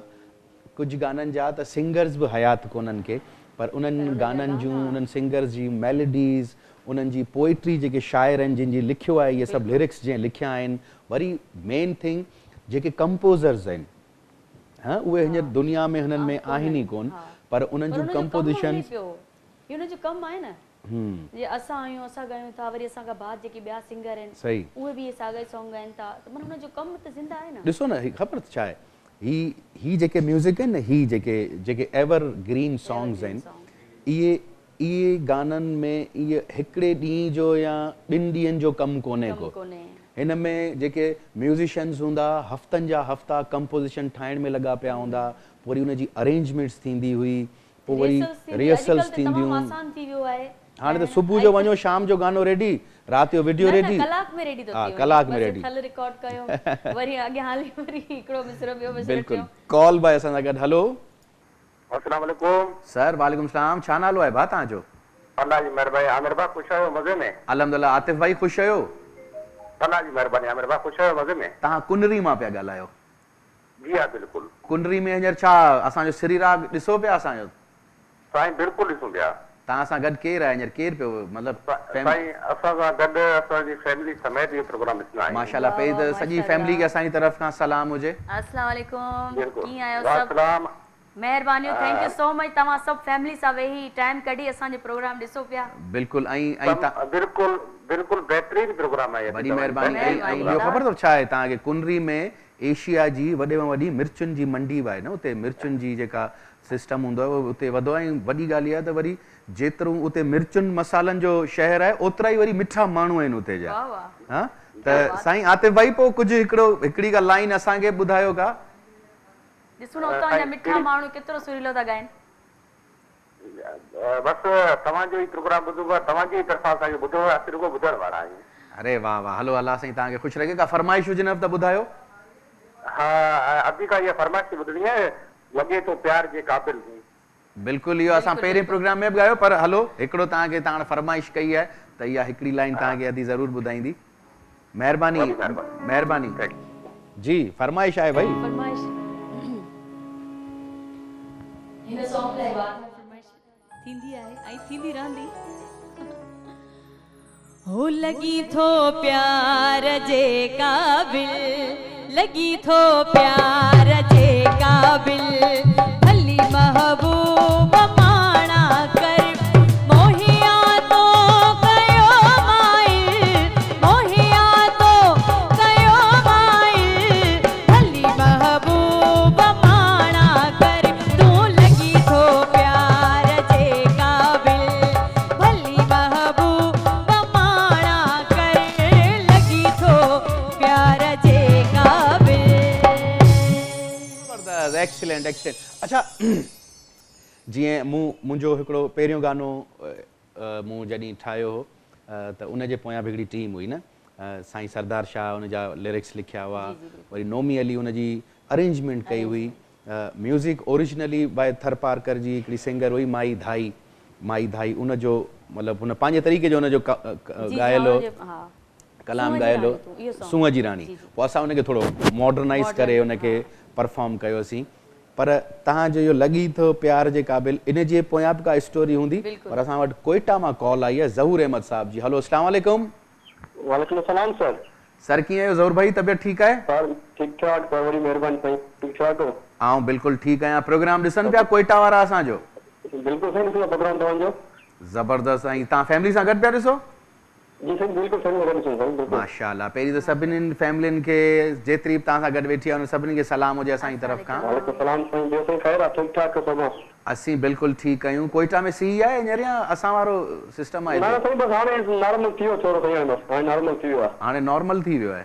कुझु गाननि जा त सिंगर्स बि हयात कोन्हनि के पर उन्हनि गाननि जूं उन्हनि सिंगर्स जी मेलोडीज़ उन्हनि जी पोइट्री जेके शाइर आहिनि जिन जी लिखियो आहे इहे सभु लिरिक्स जीअं लिखिया आहिनि वरी मेन थिंग जेके कंपोज़र्स आहिनि हाँ उहे हींअर दुनिया में हुननि में आहिनि ई कोन पर उन्हनि जूं कंपोज़िशन्स हुनजो कमु आहे न जीअं असां आहियूं असां ॻायूं था वरी असां खां बाद जेके ॿिया सिंगर आहिनि सही उहे बि साॻा ई सॉन्ग ॻाइनि था त माना हुनजो कमु त ज़िंदा आहे न ॾिसो न ख़बर छा आहे ही जेके म्यूज़िक आहिनि न ही जेके एवरग्रीन सॉन्ग्स आहिनि इहे गाननि में इहे हिकिड़े ॾींहं जो या ॿिनि ॾींहंनि जो कमु कोन्हे को कोन्हे हिन में जेके म्यूज़िशियन्स हूंदा हफ़्तनि जा हफ़्ता कंपोज़िशन ठाहिण में लॻा पिया हूंदा वरी उनजी अरेंजमेंट्स थींदी हुई पोइ वरी रिहर्सल्स थींदियूं आसान थी वियो आहे हाणे त सुबुह जो वञो शाम जो गानो रेडी राति जो वीडियो रेडी कलाक में रेडी थो हा थी वञे। कलाक में बस रेडी थल रिकॉर्ड कयो वरी अॻियां हली वरी हिकिड़ो मिसरो ॿियो मिसरो बिल्कुलु कॉल भाई असां सां गॾु हलो अस्सलाम वालेकुम सर वालेकुम सलाम छा नालो आहे भाउ तव्हांजो अल्लाह जी महिरबानी आमिर भाउ ख़ुशि आहियो मज़े में अलहमदुल्ला आतिफ़ भाई ख़ुशि आहियो अल्लाह जी महिरबानी आमिर भाउ ख़ुशि आहियो मज़े में तव्हां कुनरी मां पिया ॻाल्हायो जी हा बिल्कुलु कुनरी में हींअर छा असांजो श्री राग ॾिसो पिया असांजो साईं बिल्कुलु ॾिसूं पिया तव्हां सां गॾु केरु आहे हींअर केरु पियो मतिलबु साईं असां सां गॾु असांजी फैमिली समेत इहो प्रोग्राम ॾिसंदा आहियूं माशाल्लाह पहिरीं त सॼी फैमिली खे असांजी तरफ़ खां सलाम हुजे अस्सलाम वालेकुम बिल्कुलु कीअं आहियो वाह सभु सलाम महिरबानी थैंक यू सो मच तव्हां सभु फैमिली सां वेही टाइम कढी असांजो प्रोग्राम ॾिसो पिया बिल्कुलु ऐं बिल्कुलु बिल्कुलु बहितरीन प्रोग्राम आहे वॾी महिरबानी ऐं इहो ख़बर अथव छा आहे तव्हांखे कुनरी में एशिया जी वॾे में वॾी मिर्चुनि जी मंडी बि आहे न उते मिर्चुनि जी जेका सिस्टम हूंदो आहे उहो उते वधो आहे ऐं वॾी ॻाल्हि इहा त वरी जेतिरो उते मिर्चुनि मसालनि जो शहर आहे ओतिरा ई वरी मिठा माण्हू आहिनि उते जा वाह वाह हा त साईं आतिफ़ भाई पोइ कुझु हिकिड़ी का लाइन असांखे ॿुधायो का ॾिसो न उतां जा मिठा माण्हू केतिरो सुरीलो था ॻाइनि बसि तव्हांजो ई प्रोग्राम ॿुधो आहे तव्हांजी तरफ़ां असांखे ॿुधो आहे असीं रुॻो ॿुधण वारा आहियूं अरे वाह वाह हलो अलाह साईं तव्हांखे ख़ुशि लॻे का फरमाइश हुजे न त ॿुधायो हा अभी का इहा फरमाइश ॿुधणी आहे लॻे थो प्यार जे क़ाबिल बिल्कुलु इहो असां पहिरें प्रोग्राम में बि ॻायो पर हलो हिकिड़ो तव्हांखे तव्हां फरमाइश कई आहे त इहा हिकिड़ी लाइन तव्हांखे अदी ज़रूरु ॿुधाईंदी महिरबानी महिरबानी जी फरमाइश आहे भाई फरमाइश हिन सॉन्ग लाइ फरमाइश थींदी आहे ऐं थींदी रहंदी हो लगी थो प्यार जे क़ाबिल लगी थो प्यार जे क़ाबिल भली महबूब माणा कर मोहिया तो कयो एक्सीलेंट एक्सीलेंट। अच्छा जीअं मुंहिंजो हिकिड़ो पहिरियों गानो मूं जॾहिं ठाहियो हो त उनजे पोयां बि हिकिड़ी टीम हुई न, साईं सरदार शाह उनजा लिरिक्स लिखिया हुआ, वरी नोमी अली उनजी अरेंजमेंट कई हुई, म्यूज़िक ओरिजिनली बाय थरपारकर जी हिकिड़ी सिंगर हुई माई धाई उनजो मतिलबु हुन पंहिंजे तरीक़े जो उनजो ॻायल हो, कलाम ॻायल हो, सूंहं जी राणी। पोइ असां उनखे थोरो मॉडर्नाइज़ करे उनखे परफॉर्म कयोसीं। पर तव्हांजो इहो लॻी थो प्यार जे क़ाबिल, इन जे पोयां बि का स्टोरी हूंदी। पर असां वटि कोयटा मां कॉल आई आहे ज़हूर अहमद साहब जी। हलो अस्सलाम वालेकुम। वालेकुम सलाम सर। सर कीअं आहियो ज़हूर भाई, तबियत ठीकु आहे? सर ठीक ठाक, बड़ी मेहरबानी साईं। ठीक ठाक हो? आऊं बिल्कुलु ठीकु आहियां। प्रोग्राम ॾिसनि पिया कोयटा वारा असांजो? बिल्कुलु साईं, ॾिसो प्रोग्राम तव्हांजो ज़बरदस्त। साईं तव्हां फैमिली सां गॾु पिया ॾिसो? जी साईं बिल्कुलु फैमिली गॾु ॾिसो साईं, बिल्कुलु माशाअल्लाह। पहिरीं त सभिनीनि फैमिलियुनि खे जेतिरी बि तव्हां सां गॾु वेठी आहे उन सभिनी खे सलाम हुजे असांजी तरफ़ खां। वालेकुम सलाम साईं। ॿियो साईं ख़ैर आहे? ठीक ठाक सभु? असीं बिल्कुलु ठीकु आहियूं। कोयटा में सीउ आहे हींअर या असां वारो सिस्टम आहे? न साईं बसि हाणे नॉर्मल थी वियो थोरो साईं, बसि हाणे नॉर्मल थी वियो आहे। हाणे नॉर्मल थी वियो आहे?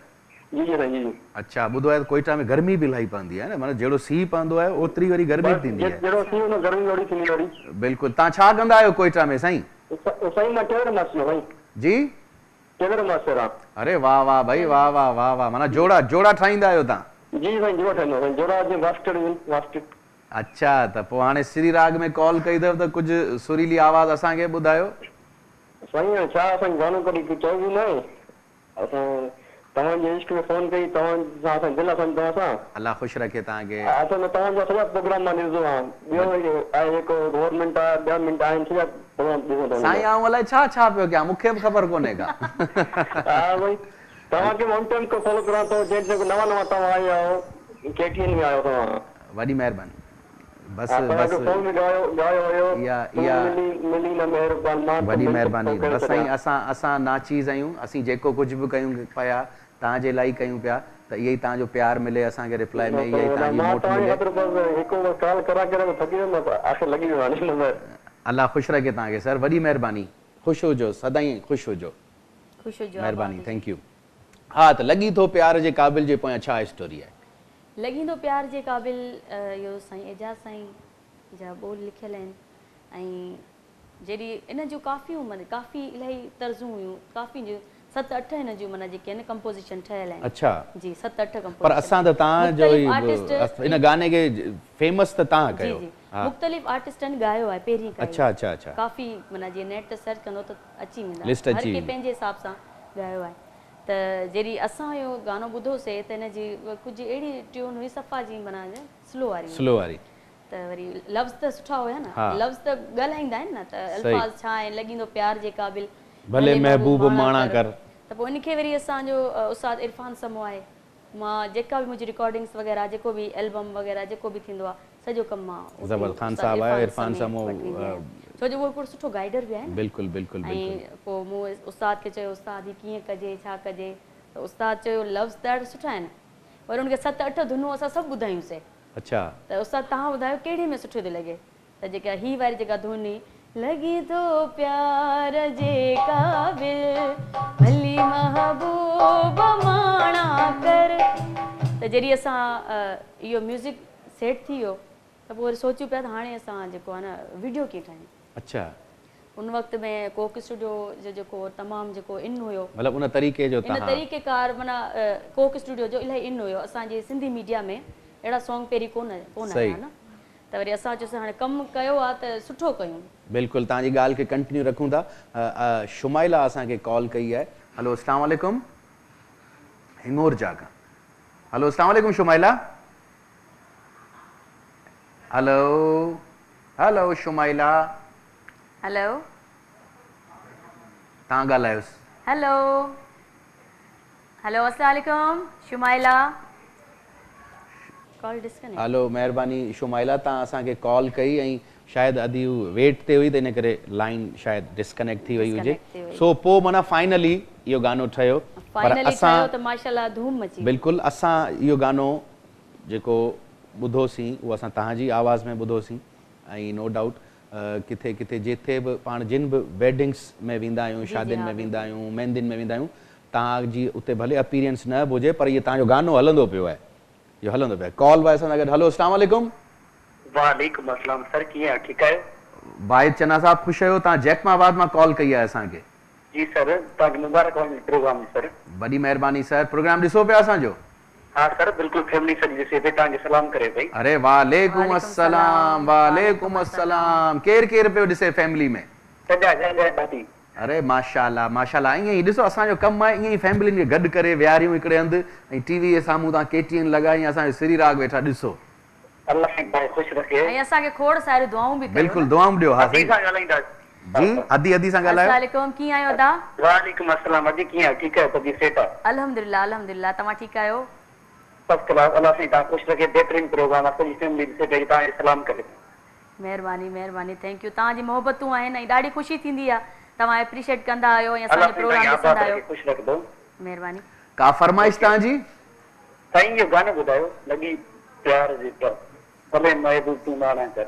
जी जी साईं जी। अच्छा, ॿुधो आहे कोयटा में गर्मी बि इलाही पवंदी आहे न, माना जहिड़ो सीउ पवंदो आहे ओतिरी वरी गर्मी थींदी आहे। जहिड़ो सीउ हुन गर्मी ओड़ी थींदी वरी। बिल्कुलु। तव्हां छा कंदा आहियो कोयटा में साईं? साईं मां टेलर मास्टर साईं। जी टेलर मास्टर आहे। अरे वाह वाह भाई, वाह वाह वाह वाह। माना जोड़ा ठाहींदा आहियो तव्हां? जी साईं जोड़ा ठाहींदा साईं, जोड़ा जीअं वास्टेड। अच्छा, त पोइ हाणे श्री राग में कॉल कई अथव त कुझु सुरीली आवाज़ असांखे ॿुधायो। साईं छा असां गानो कॾहिं कुझु चइबो न आहे, असां तव्हांजे इश्क में फोन कई, तव्हां असां दिलि असां तव्हां सां। अलाह ख़ुशि रखे तव्हांखे। असां तव्हांजा सॼा प्रोग्राम मां ॾिसंदो आहियां। ॿियो आहे जेको गवर्नमेंट आहे, ॿिया मिंट आहिनि, सॼा प्रोग्राम ॾिसंदो आहियां। साईं आऊं अलाए छा पियो कयां, मूंखे बि ख़बर कोन्हे का। हा भई तव्हांखे ऑन टाइम को फॉलो करां थो, जेको नवां तव्हां आया आहियो, केटीएन में आयो तव्हां। वॾी महिरबानी। बस फोन में गायो हुयो, मिली न महिरबानी, वॾी महिरबानी। बसि साईं असां नाचीज़ आहियूं, असीं जेको कुझु बि कयूं पिया तव्हांजे लाइ कयूं पिया, त इहो ई तव्हांजो प्यार मिले असांखे रिप्लाई में, इहा ई तव्हांजी मोट मिले। अलाह ख़ुशि रखे तव्हांखे सर, वॾी महिरबानी। ख़ुशि हुजो, सदाईं ख़ुशि हुजो। महिरबानी, थैंक यू। हा, त लॻी थो प्यार जे क़ाबिल जे पोयां छा स्टोरी आहे? लॻी थो प्यार जे क़ाबिल इहो साईं एजाज़ साईं जा ॿोल लिखियल आहिनि, ऐं जहिड़ी इन जूं काफ़ी इलाही तर्ज़ूं हुयूं, काफ़ी जूं 7-8 हिन जूं माना जेके आहिनि कंपोज़िशन ठहियल आहिनि। अच्छा जी, 7-8 कंपोज़िशन। पर असां त तव्हांजो इन गाने खे फेमस त तव्हां कयो। मुख़्तलिफ़ आर्टिस्टनि ॻायो आहे पहिरीं। अच्छा अच्छा अच्छा। काफ़ी माना जीअं नेट ते सर्च कंदो त अची वेंदा, लिस्ट हर अची के पंहिंजे हिसाब सां ॻायो आहे। त जहिड़ी असां इहो गानो ॿुधोसीं त हिन जी कुझु अहिड़ी ट्यून हुई सफ़ा जी माना स्लो वारी, त वरी लफ़्ज़ त सुठा हुया न, लफ़्ज़ त ॻाल्हाईंदा आहिनि न, त अल्फाज़ छा आहिनि, लॻींदो प्यार जे क़ाबिल भले महबूब माणा कर। त पोइ इनखे वरी असांजो उस्ताद इरफान समो आहे, मां जेका बि मुंहिंजी रिकॉर्डिंग्स वग़ैरह, जेको बि एल्बम वग़ैरह जेको बि थींदो आहे, सॼो कमु मां ज़बरदस्त ख़ान साहब आहे, इरफान समो, छो जो उहो हिकिड़ो सुठो गाइडर बि आहे। बिल्कुलु बिल्कुलु। ऐं पोइ मूं उस्ताद खे चयो, उस्ताद ही कीअं कजे, छा कजे, त उस्ताद चयो लफ़्ज़ त ॾाढा सुठा आहिनि, पर उनखे 7-8 धुनूं असां सभु ॿुधायूंसीं। अच्छा। त उस्ताद तव्हां ॿुधायो कहिड़े में सुठो थो लॻे? त जेका ही वारी जेका धुन हुई, लॻी थो प्यार जे क़ाबिल भली महबूब माणा कर, त जॾहिं असां इहो म्यूज़िक सेट थी वियो त पोइ वरी सोचियूं पिया त हाणे असां जेको आहे न वीडियो कीअं ठाहियूं। अच्छा। उन वक़्त में कोक स्टूडियो जो जेको तमामु जेको इन हुयो, मतिलबु उन तरीक़े जो इन तरीक़ेकार माना कोक स्टूडियो जो इलाही इन हुयो। असांजे सिंधी मीडिया में अहिड़ा सॉन्ग पहिरीं कोन आया न, त वरी असां चयोसीं हाणे कमु कयो आहे त सुठो कयूं। बिल्कुलु, तव्हांजी ॻाल्हि खे कंटिन्यू रखूं था। शुमाइला असांखे कॉल कई आहे। हलो अस्सलाम वालेकुम, हिंगोर जागा। हलो अस्सलाम वालेकुम Shumaila. Hello hello Shumaila. Hello, तव्हां ॻाल्हायोसि। हेलो हेलो, अस्सलाम वालेकुम शुमाइला। Call disconnect. हलो महिरबानी शुमाइला, तव्हां असांखे कॉल कई ऐं शायदि अधी वेट ते हुई त इन करे लाइन शायदि डिस्कनेक्ट थी वई हुजे। सो पोइ माना फाइनली इहो गानो ठहियो, पर असां त माशाअल्लाह धूम मची। बिल्कुलु, असां इहो गानो जेको ॿुधोसीं उहो असां तव्हांजी आवाज़ में ॿुधोसीं, ऐं नो डाउट किथे किथे जिथे बि पाण जिन बि वेडिंग्स में वेंदा आहियूं, शादियुनि में वेंदा आहियूं, मेहंदियुनि में वेंदा आहियूं, तव्हांजी उते भले अपीरियंस न बि हुजे पर इहो तव्हांजो गानो हलंदो पियो आहे। यो हलंदो पिया कॉल वाय सां गॾु। हलो अस्सलाम वालेकुम। वालेकुम अस्सलाम सर, कीअं आहियो? ठीकु आहियो? वाहिद चन्ना साहब ख़ुशि आहियो? तव्हां जैकमाबाद मां कॉल कई आहे असांखे। जी सर, तव्हांखे मुबारक प्रोग्राम सर। वॾी महिरबानी सर। प्रोग्राम ॾिसो पिया असांजो? हाँ सर, बिल्कुलु फैमिली सॼी ॾिसे पई, तव्हांखे सलाम करे पई। अरे वालेकुम अस्सलाम, वालेकुम अस्सलाम। केरु केरु पियो ॾिसे फैमिली में? सॼा दादी। अरे माशाल्लाह माशाल्लाह। ईअं ई ॾिसो असांजो कमु आहे ईअं ई फैमिली खे गॾु करे विहारियूं हिकिड़े हंधि ऐं टीवी जे साम्हूं तव्हां KTN लॻाई असांजो सिरी राग वेठा ॾिसो। अल्लाह ख़ुशि रखे ऐं असांखे खोड़ सारियूं दुआऊं बि कयो। बिल्कुलु दुआऊं ॾियो। हा अदी सां ॻाल्हाईंदा जी, अदी अदी सां ॻाल्हायो। अस्सलाम कीअं आहियो अदा? वालेकुम अस्सलाम। अदी कीअं आहियो? ठीकु आहियो? सॼी सेठ आहे? अल्हम्दुलिल्लाह अल्हम्दुलिल्लाह। तव्हां ठीकु आहियो? First class. अल्लाह साईं तव्हां ख़ुशि रखे। बहितरीन प्रोग्राम आहे, सॼी फैमिली ॾिसे पई, तव्हांखे सलाम करे। महिरबानी महिरबानी, थैंक यू। तव्हांजी मोहबतूं आहिनि ऐं ॾाढी ख़ुशी थींदी आहे तव्हां एप्रिशिएट कंदा आहियो ऐं असांजो प्रोग्राम ॾिसंदा आहियो। ख़ुशि रखंदो। महिरबानी। का फरमाइश तव्हांजी? साईं इहो गानो ॿुधायो, लॻी प्यार जी भले महबूब तूं माना कर।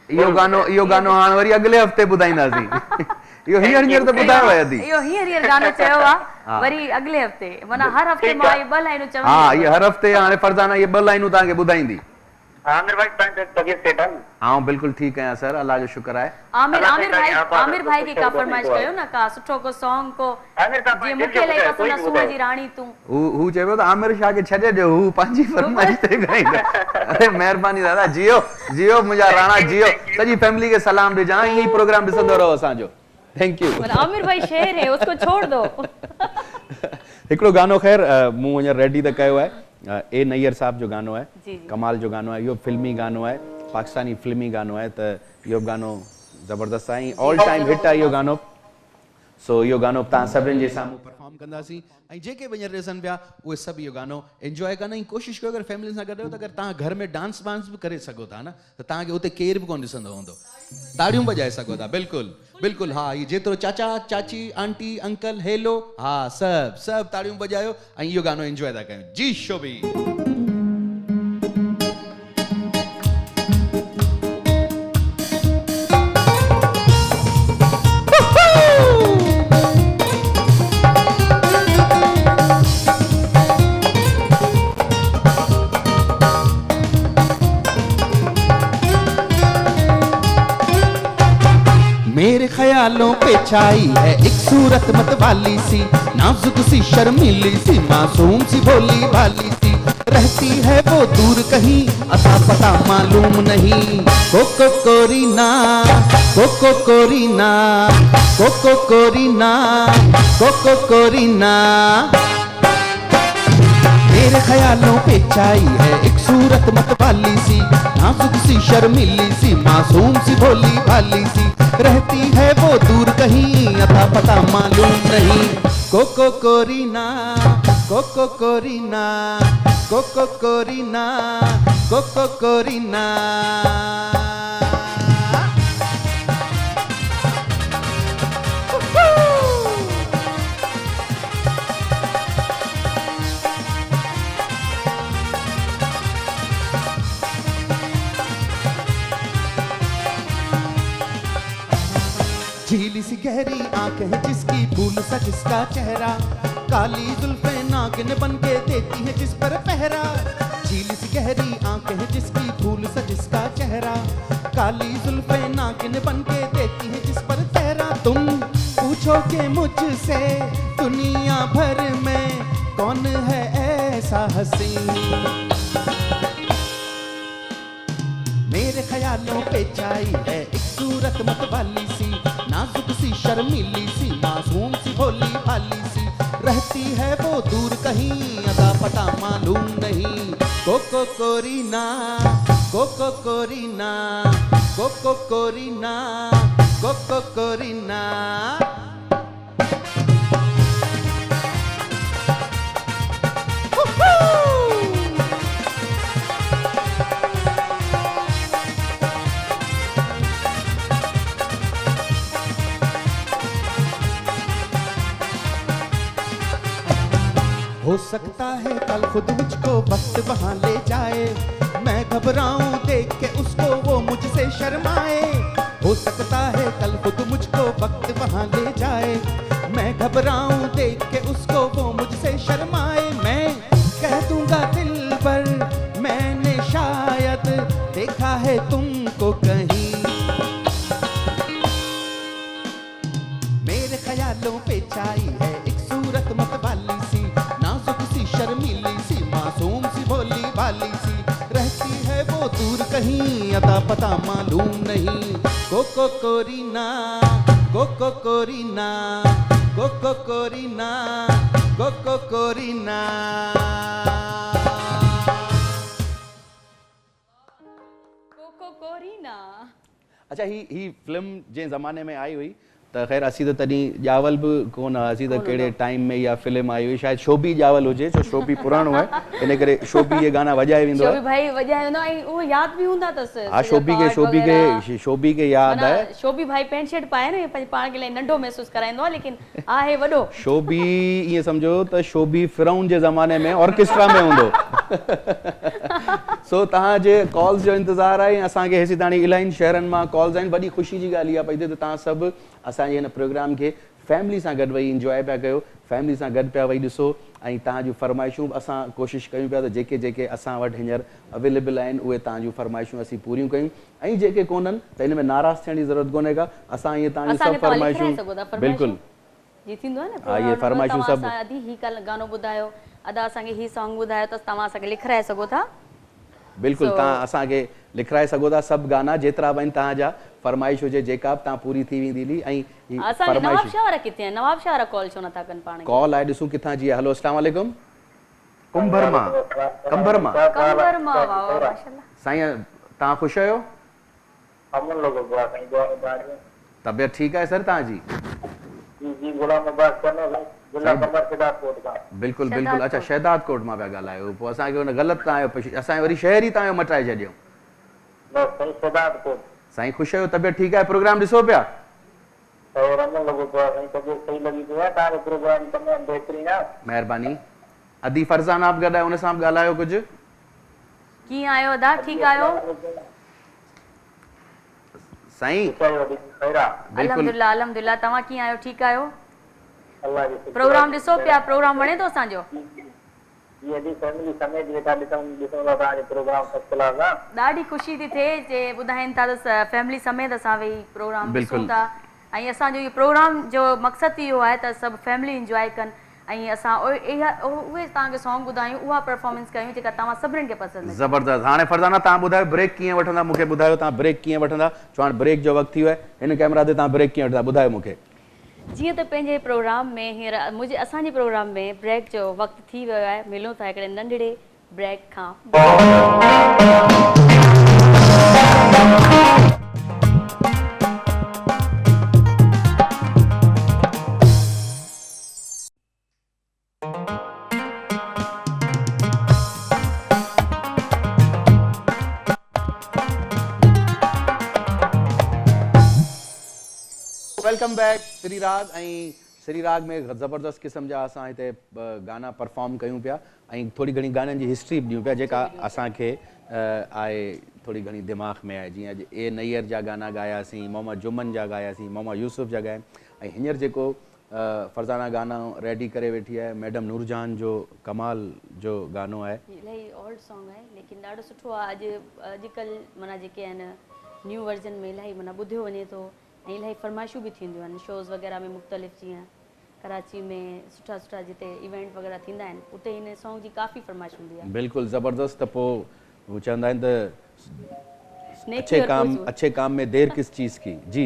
इहो गानो हाणे वरी अॻिले हफ़्ते ॿुधाईंदासीं। इहो हींअर त ॿुधायो आहे अदी। इहो हींअर गानो चयो आहे, वरी अॻिले हफ़्ते माना हर हफ़्ते मां इहे 2 लाइनूं चवंदी। हा, इहे हर हफ़्ते हाणे फरज़ाना इहे 2 लाइनूं तव्हांखे ॿुधाईंदी। आमिर भाई तव्हांजी तबियत सेठ आहे न? हाँ बिल्कुलु ठीक है सर, अल्लाह जो शुक्र है। आमिर भाई की का फरमाइश कयो ना का सुठो को सॉन्ग को जे मुखे ले पसंद है सुआ जी रानी तू हु चेबो तो आमिर शाह के छडे दे हु पंजी फरमाइश ते गाइंदा। अरे मेहरबानी दादा, जियो जियो मुजा राणा जियो, सजी फैमिली के सलाम दे जा, यही प्रोग्राम दिसंदो रहो असा जो। Thank U. आमिर भाई शेर है, उसको छोड़ दो। एकड़ो गानो खैर मु वने रेडी त कयो है, ए नैयर साहब जो गानो है, कमाल जो गानो है, यो फिल्मी गानो है, पाकिस्तानी फिल्मी गानो है, त यो गानो जबरदस्त है, ऑल टाइम हिट है यो गानो। सो यो गानो ता सभिन जे सामू परफॉर्म कंदासी ऐं जेके वञर रसन पिया उहे सभु इहो गानो एंजॉय करण जी कोशिशि कयो। अगरि फैमिली सां गॾु आहियो त अगरि तव्हां घर में डांस वांस बि करे सघो था न त तव्हांखे उते केर बि कोन ॾिसंदो हूंदो, ताड़ियूं बजाए सघो था। बिल्कुलु बिल्कुलु हा, ये जेतिरो चाचा चाची आंटी अंकल हेलो हा सभु ताड़ियूं बजायो ऐं इहो गानो एंजॉय था कयूं। जी शोभी। मेरे ख्यालों पे छाई है एक सूरत मतवाली सी, नाजुक सी शर्मीली सी मासूम सी भोली भाली सी, रहती है वो दूर कहीं अता पता मालूम नहीं। कोको कोरीना कोको कोरीना कोको कोरीना कोको कोरीना। मेरे ख्यालों पे छाई है एक सूरत मतवाली सी, नाजुक सी शर्मीली सी मासूम सी भोली भाली सी, रहती है वो दूर कहीं अता पता मालूम नहीं। कोको कोरीना कोको कोरीना कोको कोरीना कोको कोरीना। झीली सी गहरी आंखें हैं जिसकी फूल सा जिसका चेहरा, काली जुल्फें नागिन बन के देती हैं जिस पर पहरा। झीली सी गहरी आंखें हैं जिसकी फूल सा जिसका चेहरा, काली जुल्फें नागिन बन के देती हैं जिस पर पहरा। तुम पूछोगे मुझसे दुनिया भर में कौन है ऐसा हसीन, मेरे ख्यालों पे छाई है एक सूरत मतवाली सी, नाजुक सी शर्मीली सी मासूम सी भोली भाली सी, रहती है वो दूर कहीं अता पता मालूम नहीं। कोको कोरीना कोको कोरीना कोको कोरीना कोको कोरीना। हो सकता है कल खुद मुझको वक्त वहाँ ले जाए, मैं घबराऊं देख के उसको वो मुझसे शर्माए। हो सकता है कल खुद मुझको वक्त वहाँ ले जाए, मैं घबराऊं देख के उसको वो मुझसे शर्माए। मैं कह दूंगा दिल पर अता पता मालूम नहीं। कोको कोरीना, कोको कोरीना, कोको कोरीना, कोको कोरीना। कोको कोरीना। अच्छा ही फिल्म जे ज़माने में आई हुई त ख़ैर असीं त तॾहिं ॼावल बि कोन असीं त कहिड़े टाइम में इहा फिल्म आई हुई, शायदि शोभी ॼावल हुजे, छो शोभी पुराणो आहे इन करे शोभी ये गाना वॼाए वेंदो शोभी आहे। भाई वॼाए वेंदो ऐं उहो यादि बि हूंदा अथसि। हा शोभी खे यादि आहे। शोभी भाई पैंट शर्ट पाए न पंहिंजे पाण खे नंढो महसूसु कराईंदो आहे, लेकिन आहे वॾो। शोभी ईअं सम्झो त शोभी फिरौन जे ज़माने में ऑर्केस्ट्रा में हूंदो। सो तव्हांजे कॉल्स जो इंतज़ारु आहे। असांखे हेसि ताणी इलाही शहरनि मां कॉल्स आहिनि। वॾी ख़ुशी जी ॻाल्हि इहा पई थिए त तव्हां सभु असांजे हिन प्रोग्राम खे फैमिली सां गॾु वेही इंजॉय पिया कयो, फैमिली सां गॾु पिया वेही ॾिसो ऐं तव्हांजूं फरमाइशूं बि असां कोशिशि कयूं पिया त जेके जेके असां वटि हींअर अवेलेबल आहिनि उहे तव्हांजूं फरमाइशूं असीं पूरियूं कयूं ऐं जेके कोन्हनि त हिन में नाराज़ थियण जी ज़रूरत कोन्हे का। असां ईअं तव्हांजूं सभु फरमाइशूं बिल्कुलु जी थींदो आहे न। हा इहे फरमाइशूं सभु अदी ही गानो ॿुधायो, अदा असांखे ही सॉन्ग ॿुधायो त तव्हां असांखे लिखाए सघो था। बिल्कुलु तव्हां असांखे लिखाए सघो था सभु गाना जेतिरा बि आहिनि तव्हांजा फरमाइश हुजे जेका बि तव्हां पूरी थी वेंदी ऐं असांजे नवाब शाह वारा किथे आहिनि? नवाब शाह वारा कॉल छो नथा कनि पाण खे? कॉल आहे ॾिसूं किथां जी आहे। हलो अस्सलाम वालेकुम। कंबर मां कंबर मां वाह वाह माशाल्लाह। साईं तव्हां ख़ुशि आहियो? तबियत ठीकु आहे सर तव्हांजी? बिल्कुलु बिल्कुलु। अच्छा शहदाद कोट मां पिया ॻाल्हायो, पोइ असांखे हुन ग़लति तव्हां असांखे वरी शहर ई तव्हांजो मटाए छॾियो। साईं ख़ुशि आहियो? तबियत ठीकु आहे? प्रोग्राम ॾिसो पिया? महिरबानी। अदी फरज़ाना बि गॾु आहे, हुन सां बि ॻाल्हायो कुझु। कीअं आहियो अदा? ठीकु आहियो? साईं अल्हम्दुलिल्लाह अल्हम्दुलिल्लाह। तव्हां कीअं आहियो? ठीकु आहियो? प्रोग्राम ॾिसो पिया? प्रोग्राम वणे थो असांजो? ॾाढी ख़ुशी थी थिए जे ॿुधाइनि था त फैमिली समेत असां वेही प्रोग्राम ॾिसूं था ऐं असांजो इहो प्रोग्राम जो मक़सदु इहो आहे त सभु फैमिली इंजॉय कनि ऐं असां उहे तव्हांखे सॉन्ग ॿुधायूं, उहा परफॉर्मेंस कयूं जेका तव्हां सभिनीनि खे पसंदि। ज़बरदस्त। हाणे फरज़ाना तव्हां ॿुधायो ब्रेक कीअं वठंदा? मूंखे ॿुधायो तव्हां ब्रेक कीअं वठंदा? छो हाणे ब्रेक जो वक़्तु थी वियो आहे, हिन कैमरा ते तव्हां ब्रेक कीअं वठंदा ॿुधायो मूंखे। जीअं त पंहिंजे प्रोग्राम में हींअर असांजे प्रोग्राम में ब्रेक जो वक़्तु थी वियो आहे, मिलूं था हिकिड़े नंढड़े ब्रेक खां। वेलकम बैक श्री राग। ऐं श्री राग में ज़बरदस्त क़िस्म जा असां हिते गाना परफॉर्म कयूं पिया ऐं थोरी घणी गाननि जी हिस्ट्री बि ॾियूं पिया जेका असांखे आहे थोरी घणी दिमाग़ में आहे। जीअं अॼु ए नैयर जा गाना ॻायासीं, मोहम्मद जुमन जा ॻायासीं, मोहम्मद यूसुफ जा ॻाया ऐं हींअर जेको फरज़ाना गाना रेडी करे वेठी आहे मैडम नूरजहान जो कमाल जो गानो आहे। इलाही ओल्ड सॉन्ग आहे लेकिन ॾाढो सुठो आहे। अॼुकल्ह माना जेके आहिनि न्यू वर्जन में इलाही माना ॿुधियो वञे थो ऐं इलाही फरमाइशूं बि थींदियूं आहिनि शोज़ वग़ैरह में मुख़्तलिफ़। जीअं कराची में सुठा सुठा जिते इवेंट वग़ैरह थींदा आहिनि उते हिन सॉन्ग जी काफ़ी फरमाइश हूंदी आहे। बिल्कुलु ज़बरदस्त। त पोइ हू चवंदा आहिनि त अच्छे काम में देर किस चीज़ की। जी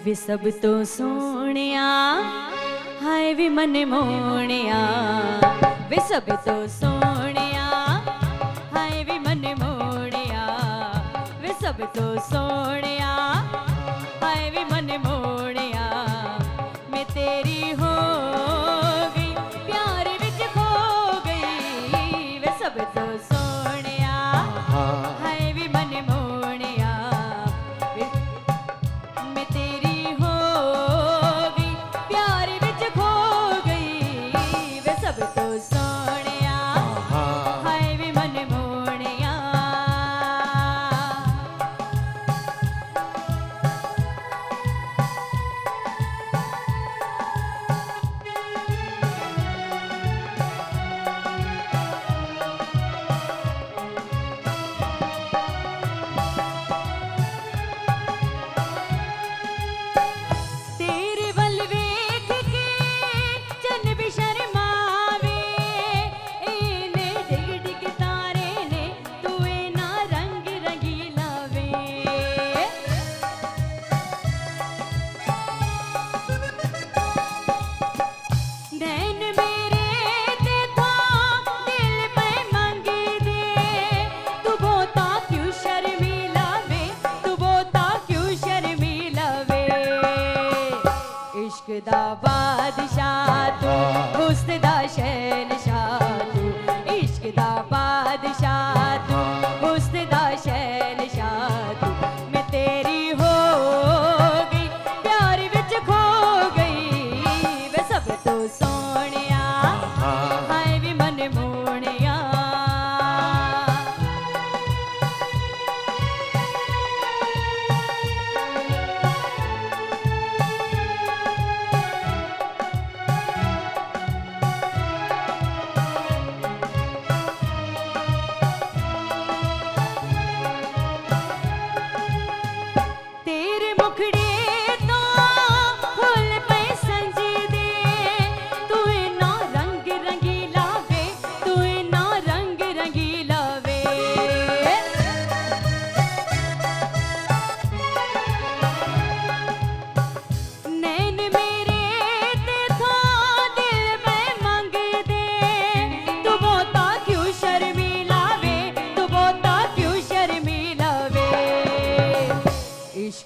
वे सब तो सोनिया हाय वे मन मोनिया, वे सब तो सोनिया हाय वे मन मोनिया, वे सब तो सोनिया हाय वे मन मोनिया। मैं तेरी हो गई प्यार विच खो गई, वे सब तो सोनिया हाय वे मन मोनिया। मैं तेरी हो गई प्यार विच खो गई, वे सब तो सोनिया हाय वे मन मोनिया।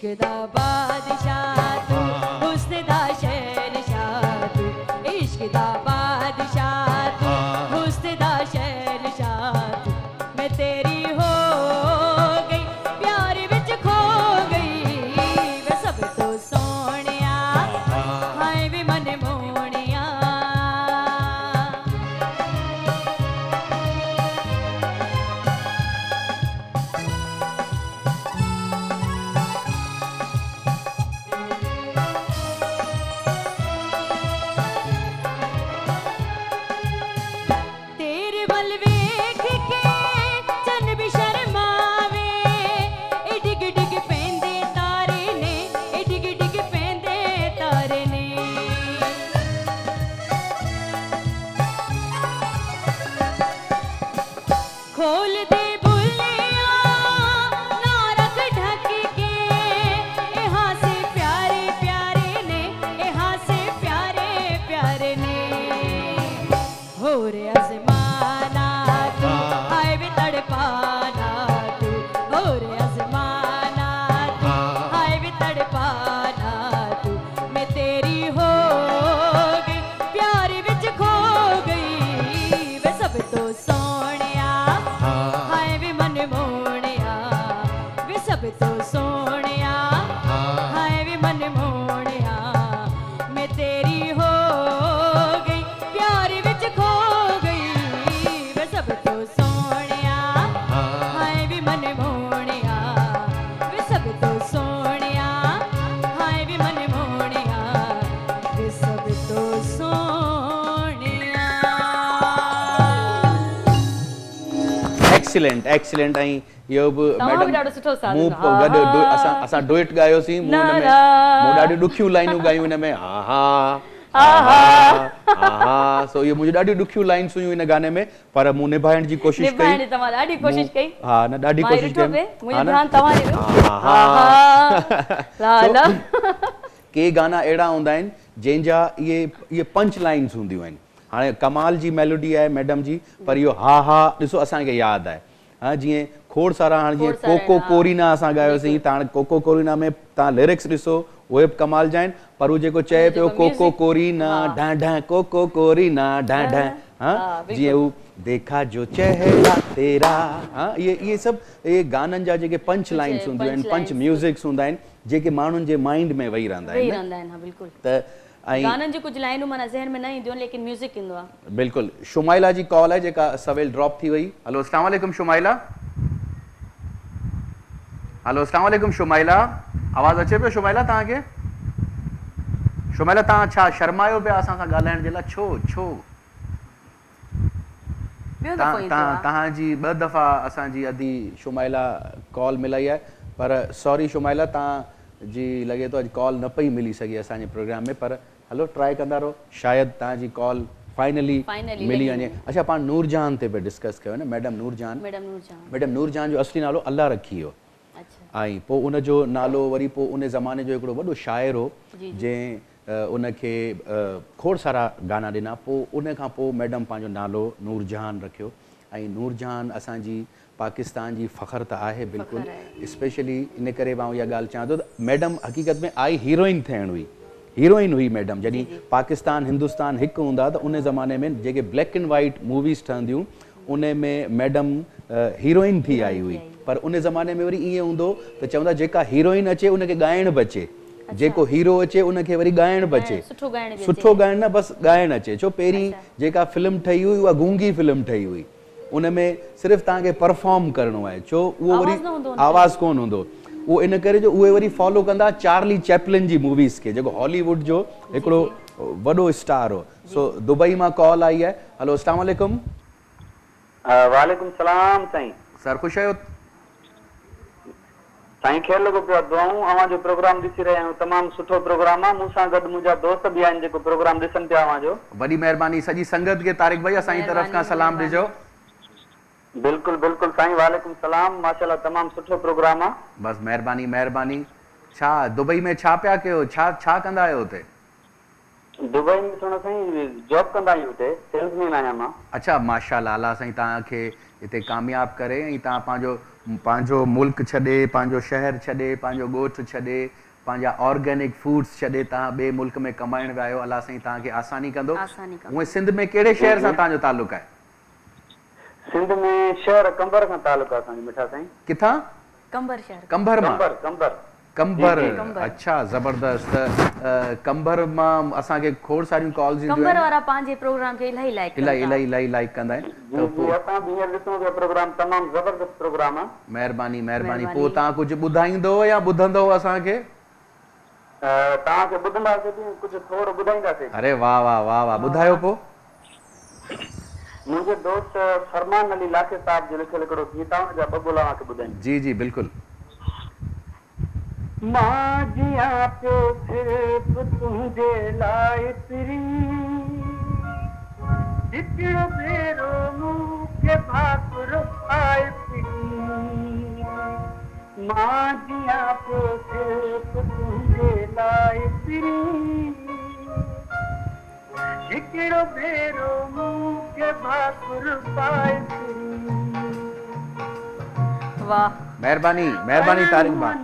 इश्क दा बादशाह तू हुस्न दा शहंशाह तू इश्क दा बादशाह तू हुस्न दा शहंशाह तू मैं तेरी हो गई प्यार विच खो गई वे सब तो सोहणिया हाय वे मन मोहणिया तेरे वल वेख के चन भी शर्मावे ए डिग डिग पैंदे तारे ने ए डिग डिग पैंदे तारे ने खोल दे बुल्लिया ना रख ढक के यहाँ से प्यारे प्यारे ने यहाँ से प्यारे प्यारे ने हो रे आसमाना तू हाय वे तड़पाना तू हो रे आसमाना तू हाय वे तड़पाना तू मैं तेरी हो गई प्यार विच खो गई वे सब तो सोहणिया हाय वे मन मोहणिया वे सब तो सोहणिया हाय वे मन मोहणिया मैं तेरी हो गई प्यार विच खो गई वे सब तो सोहणिया हाय वे मन मोहणिया वे सब तो सोहणिया हाय वे मन मोहणिया वे सब तो सोहणिया एक्सीलेंट एक्सीलेंट ऐं इहो बि तव्हां बि मैडम ॾाढो सुठो साथ मूं ॾिनो। गॾु असां डुएट ॻायोसीं मूं हुन में मूं ॾाढियूं ॾुखियूं लाइनूं ॻायूं हिन में हा हा हा सो इहो मुंहिंजी ॾाढियूं ॾुखियूं लाइन्स हुयूं हिन गाने में पर मूं निभाइण जी कोशिशि कई निभाइण जी तव्हां ॾाढी कोशिशि कई हा न ॾाढी मां कोशिशि ॾिठो कई पे मुंहिंजो हा न? ध्यानु तव्हां ॾे वियो। हा ला ला के गाना अहिड़ा हूंदा आहिनि जंहिंजा इहे पंच लाइन्स हूंदियूं आहिनि हाणे कमाल जी मेलोडी आहे मैडम जी पर इहो हा हा ॾिसो असांखे यादि आहे हा जीअं खोड़ सारा हाणे जीअं खोड़ सारा कोको आहिनि, हा। कोरीना असां ॻायोसीं त हाणे कोको कोरीना में तव्हां लिरिक्स ॾिसो उहे बि कमाल जा आहिनि पर हू जेको चए पियो जेको कोको music, कोरीना हा। ढां ढां कोको कोरीना ढां ढां हा, हा बिल्कुलु। जीअं हू देखा जो चेहरा तेरा हा इहे सभु इहे गाननि जा जेके पंच लाइन्स हूंदियूं आहिनि पंच म्यूज़िक्स हूंदा आहिनि जेके माण्हुनि जे माइंड में वेही रहंदा वेही आहिनि रहंदा आहिनि हा बिल्कुलु त ऐं गाननि जी कुझु लाइनूं माना ज़हन में न ईंदियूं आहिनि लेकिन म्यूज़िक ईंदो आहे बिल्कुलु शुमाइला जी कॉल आहे जेका सवेल ड्रॉप थी वई हलो अस्सलाम वालेकुम शुमाइला हलो अस्सलाम वालेकुम शुमाइला आवाज़ अचे पियो शुमाइला तव्हांखे शुमाइला तव्हां छा शर्मायो पिया असां सां ॻाल्हाइण जे लाइ छो छो ॿियो दफ़ो ईंदो आहे तव्हांजी 2 दफ़ा असांजी अधी शुमाइला कॉल मिलाई आहे पर सॉरी शुमाइला तव्हांजी लॻे थो अॼु कॉल न पई मिली सघे असांजे प्रोग्राम में पर हलो ट्राई कंदा रहो शायदि तव्हांजी कॉल फाइनली Finally मिली लॻी वञे अच्छा पाण नूरजहान ते पिया डिस्कस कयो न मैडम नूरजहान मैडम नूरजहान जो असली नालो अल्लाह रखी वियो अच्छा ऐं पोइ उनजो नालो वरी पोइ उन ज़माने जो हिकिड़ो वॾो शाइर हो जंहिं उनखे खोड़ सारा गाना ॾिना पोइ उन खां पोइ मैडम पंहिंजो नालो नूरजहान रखियो ऐं नूरजहान असांजी पाकिस्तान जी फ़ख्र त आहे बिल्कुलु स्पेशली इन करे मां इहा ॻाल्हि चाहियां थो त मैडम हक़ीक़त में आई हीरोइन थियण हीरोइन हुई मैडम जॾहिं पाकिस्तान हिंदुस्तान हिकु हूंदा त उन ज़माने में जेके ब्लैक एंड वाइट मूवीज़ ठहंदियूं उन में मैडम हीरोइन थी आई हुई पर उन ज़माने में वरी ईअं हूंदो त चवंदा जेका हीरोइन अचे उनखे ॻाइण बि अचे जेको हीरो अचे उनखे वरी ॻाइण बि अचे सुठो ॻाइण न बसि ॻाइण अचे छो पहिरीं जेका फिल्म ठही हुई उहा गूंगी फिल्म ठही हुई उन में सिर्फ़ु तव्हांखे परफॉर्म करिणो आहे छो उहो वरी आवाज़ कोन हूंदो उहो इन करे जो उहे वरी फॉलो कंदा चार्ली चैपलिन जी मूवीज़ खे जेको हॉलीवुड जो हिकिड़ो वॾो स्टार हो सो दुबई मां कॉल आई आहे हलो अस्सलाम वालेकुम वालेकुम सलाम साईं सर ख़ुशि आहियो साईं खे लॻो पियो दुआऊं अवां जो प्रोग्राम ॾिसी रहिया आहियूं तमामु सुठो प्रोग्राम आहे मूंसां गॾु मुंहिंजा दोस्त बि आहिनि जेको प्रोग्राम ॾिसनि पिया अवां जो वॾी महिरबानी सॼी संगत खे तारिक भाई असांजी तरफ़ खां सलाम ॾिजो बिल्कुलु बिल्कुलु साईं वालेकुम सलाम माशाल्लाह तमामु सुठो प्रोग्राम आहे बसि महिरबानी महिरबानी छा दुबई में छा पिया कयो छा कंदा आहियो हुते दुबई में थोरो साईं जॉब कंदा आहियूं हुते सेल्समैन आहियां मां अच्छा माशाल्लाह अल्लाह साईं तव्हांखे हिते कामयाबु करे ऐं तव्हां पंहिंजो पंहिंजो मुल्क छॾे, पंहिंजो शहर छॾे, पंहिंजो ॻोठ छॾे, पंहिंजा ऑर्गेनिक फूड्स छॾे तव्हां ॿिए मुल्क में कमाइण विया आहियो, अलाह साईं तव्हांखे आसानी कंदो। उहे सिंध में कहिड़े शहर सां तव्हांजो तालुक़ु आहे? सिंध में शहर कंबर खां तालुक़ु आहे असांजो मिठा साईं। किथां? कंबर शहर। कंबर मां? कंबर, कंबर। अच्छा ज़बरदस्त। कंबर मां असांखे खोड़ सारियूं कॉल्स ईंदियूं कंबर वारा पंहिंजे प्रोग्राम खे इलाही लाइक लाइक कंदा आहिनि। जी जी असां बि हींअर ॾिसूं पिया प्रोग्राम, तमामु ज़बरदस्त प्रोग्राम आहे। महिरबानी महिरबानी। पोइ तव्हां कुझु ॿुधाईंदो या ॿुधंदो असांखे? तव्हांखे ॿुधंदासीं बि, कुझु थोरो ॿुधाईंदासीं। अरे वाह वाह वाह वाह, ॿुधायो पोइ। मुंहिंजे दोस्त फरमान अली लाखे साहब जो लिखियल हिकिड़ो गीत आहे, जा ॿ ॿोला तव्हांखे ॿुधाईंदा। जी जी बिल्कुलु। मां जियां पियो सिर्फ़ तुंहिंजे लाइ पिरी, हिकिड़ो भेरो मूंखे भाकुर पाए पिरी। मां जियां पियो सिर्फ़ तुंहिंजे लाइ पिरी, हिकिड़ो भेरो मूंखे भाकुर पाए पिरी। वाह, महिरबानी महिरबानी तारिक भाई।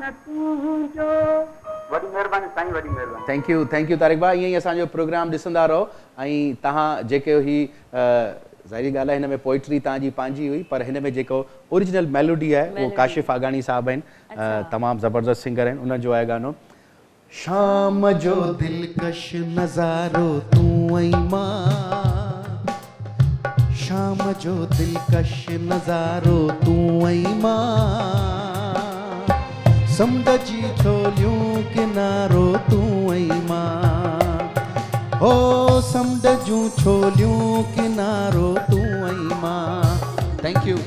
वॾी महिरबानी साईं, वॾी महिरबानी। थैंक यू तारिक भाई। ईअं ई असांजो प्रोग्राम ॾिसंदा रहो ऐं तव्हां जेके ही ज़ाहिरी ॻाल्हि आहे हिन में पोइट्री तव्हांजी पंहिंजी हुई, पर हिन में जेको ओरिजिनल मेलोडी आहे उहो काशिफ़ आगानी साहब आहिनि, तमामु ज़बरदस्त सिंगर आहिनि, उन्हनि जो आहे गानो। शाम जो दिलकश नज़ारो तूं ऐं मां, शाम जो दिलकश नज़ारो तूं ऐं मां, समुंड जी छोलियूं किनारो तूं ऐं मां, ओ समुंड जूं छोलियूं किनारो तूं ऐं मां। Thank U.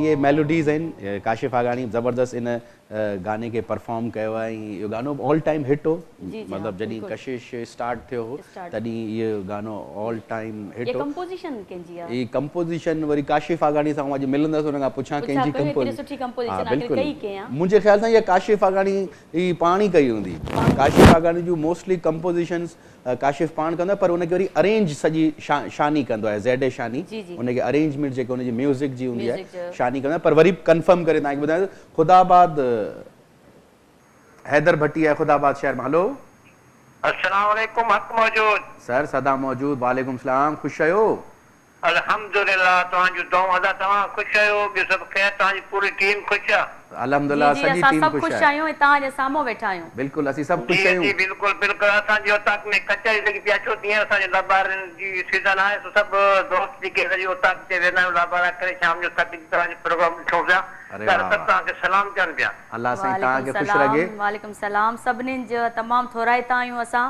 ये मेलोडीज़ आहिनि, काशिफ़ आगानी ज़बरदस्त इन गाने खे परफॉर्म कयो आहे ऐं इहो गानो ऑल टाइम हिट हो, मतिलबु जॾहिं कशिश स्टार्ट थियो हो तॾहिं इहो गानो ऑल टाइम हिट हो। ही कंपोज़िशन वरी काशिफ़ आगानी सां अॼु मिलंदसि हुन खां पुछां कंहिंजी कंपोज़िशन। बिल्कुलु, मुंहिंजे ख़्याल सां इहा काशिफ़ आगानी ही पाण ई कई हूंदी। काशिफ़ आगानी जूं मोस्टली कंपोज़िशन्स काशिफ़ पाण कंदो आहे, पर हुनखे वरी अरेंज सॼी शानी कंदो आहे, ज़ैड शानी, हुनखे अरेंजमेंट जेको हुनजी म्यूज़िक जी हूंदी आहे शानी कंदो आहे। पर वरी कंफर्म करे तव्हांखे ॿुधायां ख़ुदाबाद हैदर भट्टी आहे ख़ुदाबाद शहर में। हलो अस्सलाम वालेकुम, हक़ मौजूद सर, सदा मौजूद। वालेकुम सलाम, ख़ुशि आहियो? अल्हम्दुलिल्लाह, तव्हांजो दुआ अदा, तव्हां ख़ुशि आहियो? ॿियो सभु ख़ैर, तव्हांजी पूरी टीम ख़ुशि आहे? अल्हम्दुलिल्लाह, सॼी टीम ख़ुशि आहियूं ऐं तव्हांजे साम्हूं वेठा आहियूं। बिल्कुलु, असीं सभु ख़ुशि आहियूं। जी बिल्कुलु बिल्कुलु। असांजे ओताक में कचहरी लॻी पई आहे, छो तीअं असांजे लाबारनि जी सीज़न आहे, तो सभु दोस्त जेके सॼी ओताक ते वेंदा आहियूं लाबारा करे, शाम जो थकी तव्हांजे प्रोग्राम ॾिठो पिया, तव्हांखे सलाम कनि पिया। अल्लाह साईं तव्हांखे ख़ुशि रखे। वालेकुम सलाम। सभिनीनि जो तमामु थोराइता आहियूं असां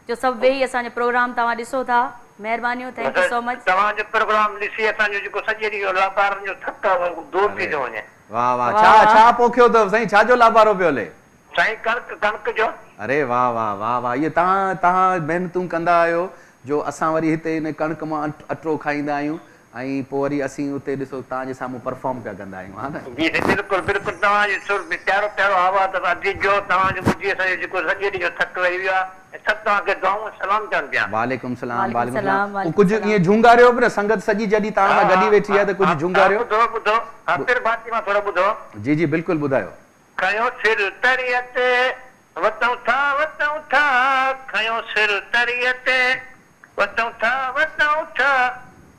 जो सभु वेही असांजो प्रोग्राम तव्हां ॾिसो था। महिरबानी, थैंक यू सो मच। तव्हांजो प्रोग्राम ॾिसी असांजो जेको सॼे ॾींहुं लाबारनि जो थक दूर थी थो वञे। वाह वाह, छा पोखियो अथव साईं? छा जो लाबारो पियो हले? साईं कणक जो। अरे वाह वाह वाह वाह, इहे तव्हां महिनतूं कंदा आहियो जो असां वरी हिते हिन कणक मां अटो खाईंदा आहियूं ऐं पोइ वरी असीं उते ॾिसो तव्हांजे साम्हूं परफॉर्म पिया कंदा आहियूं, हा न? जी बिल्कुलु बिल्कुलु। तव्हांजो सुर प्यारो प्यारो आवाज़ अजीब जो, तव्हांजो ॿुधी असांजो जेको सॼे ॾींहं जो थक वही वियो आहे, सभु तव्हांखे दुआऊं सलाम चवनि पिया। वालेकुम सलाम, वालेकुम सलाम। कुझु ईअं झुंगारियो बि न, संगत सॼी जॾहिं तव्हां सां गॾी वेठी आहे त कुझु झुंगारियो। ॿुधो हाफ़िज़ बाती मां थोरो ॿुधो। जी जी बिल्कुलु, ॿुधायो। खयो सिर तरीअ ते वतऊं था खयो सिर तरीअ ते वतऊं था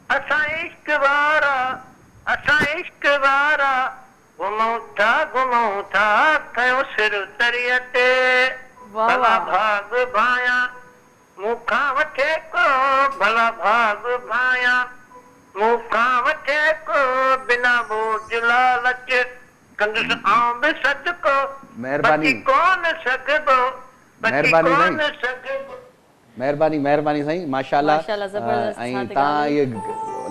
असां इश्क वारा घुमऊं था खयो सिर तरीअ ते। भला भाग भाया मूंखां वठे को, भला भाग भाया मूंखां वठे को, बिना बोझ लालच कंदुसि आऊं बि सदको। महिरबानी कोन सघबो, महिरबानी साईं, माशाअल्लाह। ऐं तव्हां इहे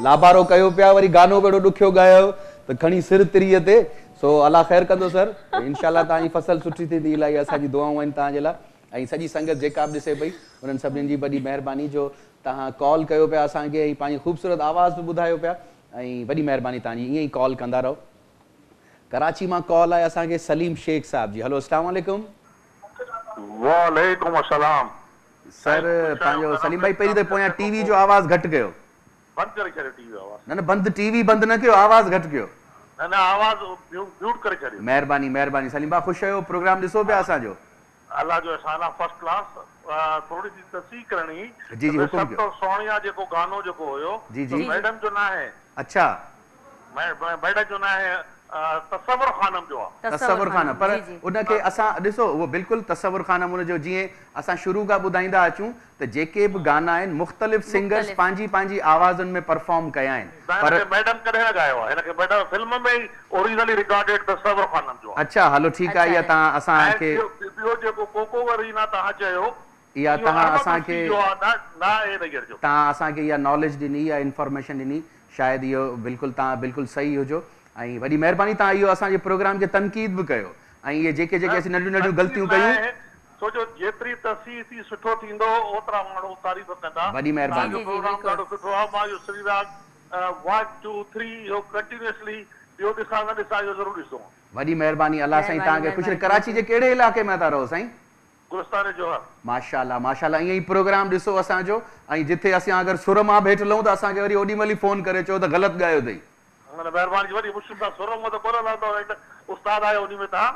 लाबारो कयो पिया, वरी गानो बि एॾो ॾुखियो ॻायो त खणी सिर तिरीअ ते। सो अलाह ख़ैर कंदो सर, इंशाअल्लाह तव्हांजी फसल सुठी थींदी। इलाही असांजी दुआऊं आहिनि तव्हांजे लाइ ऐं सॼी संगत जेका बि ॾिसे पई उन्हनि सभिनीनि जी वॾी महिरबानी जो तव्हां कॉल कयो पिया असांखे ऐं पंहिंजी ख़ूबसूरत आवाज़ बि ॿुधायो पिया, ऐं वॾी महिरबानी तव्हांजी। ईअं ई कॉल कंदा रहो। कराची मां कॉल आहे असांखे सलीम शेख साहब जी। हलो अस्सलाम वालेकुम। वालेकुम अस्सलाम। सर पंहिंजो सलीम भाई, पहिरीं त पोयां टीवी जो आवाज़ घटि कयो। बंदि करे छॾियो टीवी आवाज़। न बंदि, टीवी बंदि न कयो, आवाज़ घटि कयो। न न आवाज़ म्यूट करे छॾियो। महिरबानी महिरबानी सलीम भाउ ख़ुशि आहियो प्रोग्राम ॾिसो पिया असांजो? अल्लाह जो एहसान आहे फर्स्ट क्लास। थोड़ी सी तस्दीक करणी जी जी हुकुम सब तो सोनिया जेको गानो जेको हुयो जी जी मैडम जो ना है। अच्छा मैडम जो ना है तसव्वुर खानम जो आहे। तसव्वुर खानम पर उनखे असां ॾिसो उहो बिल्कुलु तसव्वुर खानम उनजो जीअं असां शुरू खां ॿुधाईंदा अचूं त जेके बि गाना आहिनि मुख़्तलिफ़ सिंगर्स पंहिंजी पंहिंजी आवाज़ुनि में परफॉर्म कया आहिनि पर मैडम कॾहिं न ॻायो आहे हिनखे मैडम फिल्म में ई ओरिजिनली रिकॉर्डेड तसव्वुर खानम जो आहे। अच्छा हलो ठीकु आहे इहा तव्हां असांखे ॿियो जेको कोको वरीना तव्हां चयो इहा तव्हां असांखे तव्हां असांखे इहा नॉलेज ॾिनी इहा इंफॉर्मेशन ॾिनी शायदि इहो बिल्कुलु तव्हां बिल्कुलु सही हुजो ऐं वॾी महिरबानी तव्हां इहो असांजे प्रोग्राम खे तनक़ीद बि कयो ऐं इहे जेके जेके असीं नंढियूं नंढियूं ग़लतियूं कयूं सोचो जेतिरी तस्वीर थी सुठो थींदो ओतिरा माण्हू तारीफ़ कंदा। वॾी महिरबानी प्रोग्राम ॾाढो सुठो आहे। मां इहो श्री राग 1 2 3 इहो कंटिन्यूअसली ॿियो ॾिसां न ॾिसां इहो ज़रूरु ॾिसो। वॾी महिरबानी अलाह साईं तव्हांखे ख़ुशि। कराची जे कहिड़े इलाइक़े में था रहो साईं? गुलिस्तान जोहर। माशाल्लाह माशाल्लाह ईअं ई प्रोग्राम ॾिसो असांजो ऐं जिथे असां अगरि सुर मां वेठि लहूं त असांखे वरी ओॾी महिल ई फ़ोन करे चओ त ग़लति ॻायो अथई। महिरबानी वरी मुश्किल सां सुर मां त कोन लहंदो उस्ताद आयो उन में तव्हां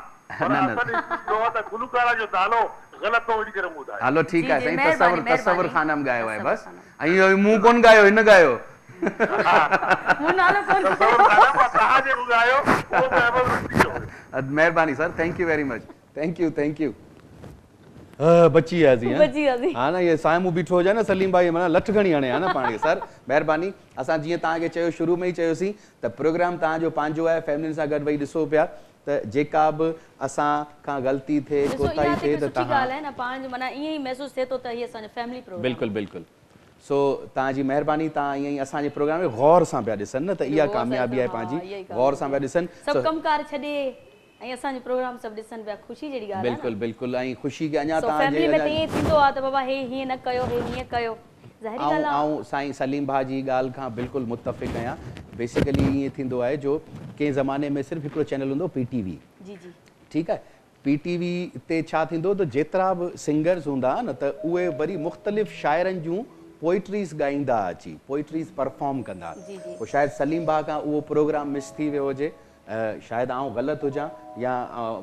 गुलकारा जो नालो ग़लति तो वठी करे ॿुधायो। हलो ठीकु आहे साईं तसव्वुर खानम ॻायो आहे बसि ऐं इहो मूं कोन ॻायो हिन ॻायो। महिरबानी sir thank U very much thank U बची वियासीं हा न इहे साम्हूं बीठो हुजे न सलीम भाई माना लठ खणी हणे हा न पाण खे सर महिरबानी। असां जीअं तव्हांखे चयो शुरू में ई चयोसीं त प्रोग्राम तव्हांजो पंहिंजो आहे फैमिली सां गॾु वेही ॾिसो पिया त जेका बि असां खां ग़लती थिए कोताही थिए त तव्हां बिल्कुलु बिल्कुलु सो तव्हांजी महिरबानी तव्हां ईअं ई असांजे प्रोग्राम में गौर सां पिया ॾिसनि न त इहा कामयाबी आहे पंहिंजी गौर सां पिया ॾिसनि सभु कमकार छॾे ऐं असांजो प्रोग्राम सभु ॾिसनि पिया ख़ुशी जहिड़ी ॻाल्हि आहे। बिल्कुलु बिल्कुलु ऐं ख़ुशी खे अञा फैमिली में त ईअं थींदो आहे त बाबा हे हीअं न कयो हे हीअं कयो ज़ाहिरी ॻाल्हि आहे। ऐं साईं सलीम भाउ जी ॻाल्हि खां बिल्कुलु मुतफ़िक़ आहियां। बेसिकली ईअं थींदो आहे जो कंहिं ज़माने में सिर्फ़ु हिकिड़ो चैनल हूंदो PTV जी जी ठीकु आहे। PTV ते छा थींदो त जेतिरा बि सिंगर्स हूंदा न त उहे वरी मुख़्तलिफ़ शाइरनि जूं पोइट्रीज़ ॻाईंदा अची पोइट्रीज़ परफॉर्म कंदा। पोइ शायदि सलीम भाउ खां उहो प्रोग्राम मिस थी वियो हुजे शायदि आउं ग़लति हुजां या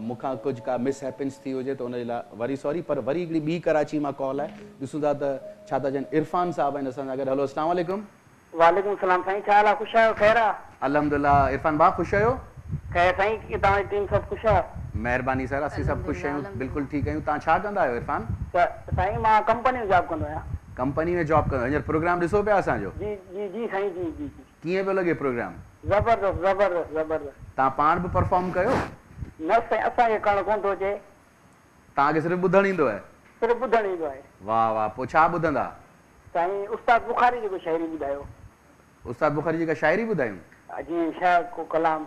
मूंखां कुझु का मिस हैपन्स थी हुजे त उनजे लाइ वरी सॉरी पर वरी हिकिड़ी ॿी कराची मां कॉल आहे ॾिसूं था त छा था चवनि इरफान साहब आहिनि असां सां गॾु। हलो अस्सलाम वालेकुम। वालेकुम सलाम साईं छा हाल आहे ख़ुशि आहियो ख़ैर आहे? अल्हम्दुलिल्लाह इरफान भाउ ख़ुशि आहियो? ख़ैर साईं तव्हांजी टीम सभु ख़ुशि आहे? महिरबानी सर असीं सभु ख़ुशि आहियूं बिल्कुलु ठीकु आहियूं। तव्हां छा कंदा आहियो इरफान? साईं मां कंपनी में जॉब कंदो आहियां। कंपनी में जॉब कंदो हींअर प्रोग्राम ॾिसो पिया असांजो? जी जी जी साईं जी जी कीअं पियो लॻे प्रोग्राम? ज़बरदस्त ज़बरदस्त ज़बरदस्त। तव्हां पाण बि परफॉर्म कयो? न साईं असांखे करणु कोन थो अचे। तव्हांखे सिर्फ़ु ॿुधणु ईंदो आहे? सिर्फ़ु ॿुधणु ईंदो आहे। वाह वाह पोइ छा ॿुधंदा? साईं उस्ताद बुखारी जेको शाइरी ॿुधायो। उस्ताद बुखारी जेका शाइरी ॿुधायूं? जी शाइर को कलाम।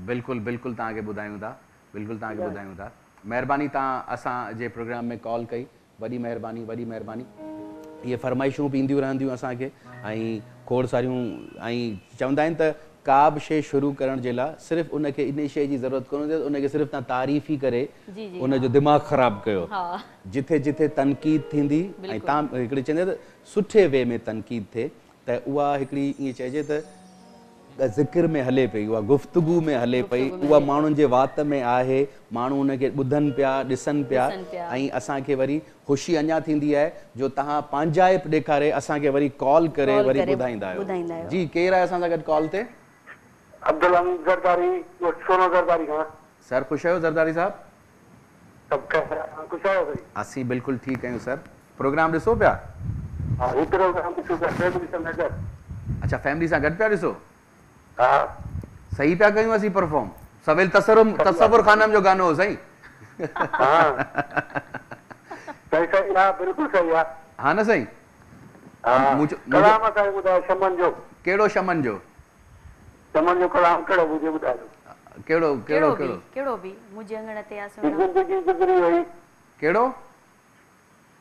बिल्कुलु बिल्कुलु तव्हांखे ॿुधायूं था बिल्कुलु तव्हांखे ॿुधायूं था। महिरबानी तव्हां असांजे प्रोग्राम में कॉल कई वॾी महिरबानी वॾी महिरबानी। इहे फरमाइशूं बि ईंदियूं रहंदियूं असांखे ऐं खोड़ सारियूं ऐं चवंदा आहिनि त का बि शइ शुरू करण जे लाइ सिर्फ़ु उनखे इन शइ जी ज़रूरत कोन हूंदी आहे उनखे सिर्फ़ु तव्हां तारीफ़ ई करे उनजो दिमाग़ु ख़राबु कयो। जिथे जिथे तनक़ीद थींदी ऐं तव्हां हिकिड़ी चवंदा त सुठे वे में तनक़ीद थिए त उहा हिकिड़ी ईअं चइजे त ज़िक्र में हले पई उहा गुफ़्तगू में हले पई उहा माण्हुनि जे वात में आहे माण्हू उनखे ॿुधनि पिया ॾिसनि पिया ऐं असांखे वरी ख़ुशी अञा थींदी आहे जो तव्हां पंहिंजाइप ॾेखारे असांखे वरी कॉल करे वरी ॿुधाईंदा आहियो। जी केरु आहे असां सां गॾु कॉल ते? अब्दुल हमीद ज़रदारी सोनो ज़रदारी खां। सर ख़ुशि आहियो ज़रदारी साहब? ख़ुशि आहियो साईं? असीं बिल्कुलु ठीकु आहियूं सर। प्रोग्राम ॾिसो पिया? हा हिकु प्रोग्राम ॾिसो पिया फैमिली सां गॾु। अच्छा फैमिली सां गॾु पिया ॾिसो? हा सही पिया कयूं असीं परफॉर्म? सवेल तसव्वुर खानम जो गानो हो साईं? सही सही हा बिल्कुलु सही आहे। हा न साईं? कलाम असांखे ॿुधायो शमन जो। कहिड़ो शमन जो? शमन जो कलाम कहिड़ो मुझे ॿुधायो? कहिड़ो कहिड़ो कहिड़ो? कहिड़ो बि मुंहिंजे अंगण ते आसो ज़िंदगी गुज़री वई। कहिड़ो?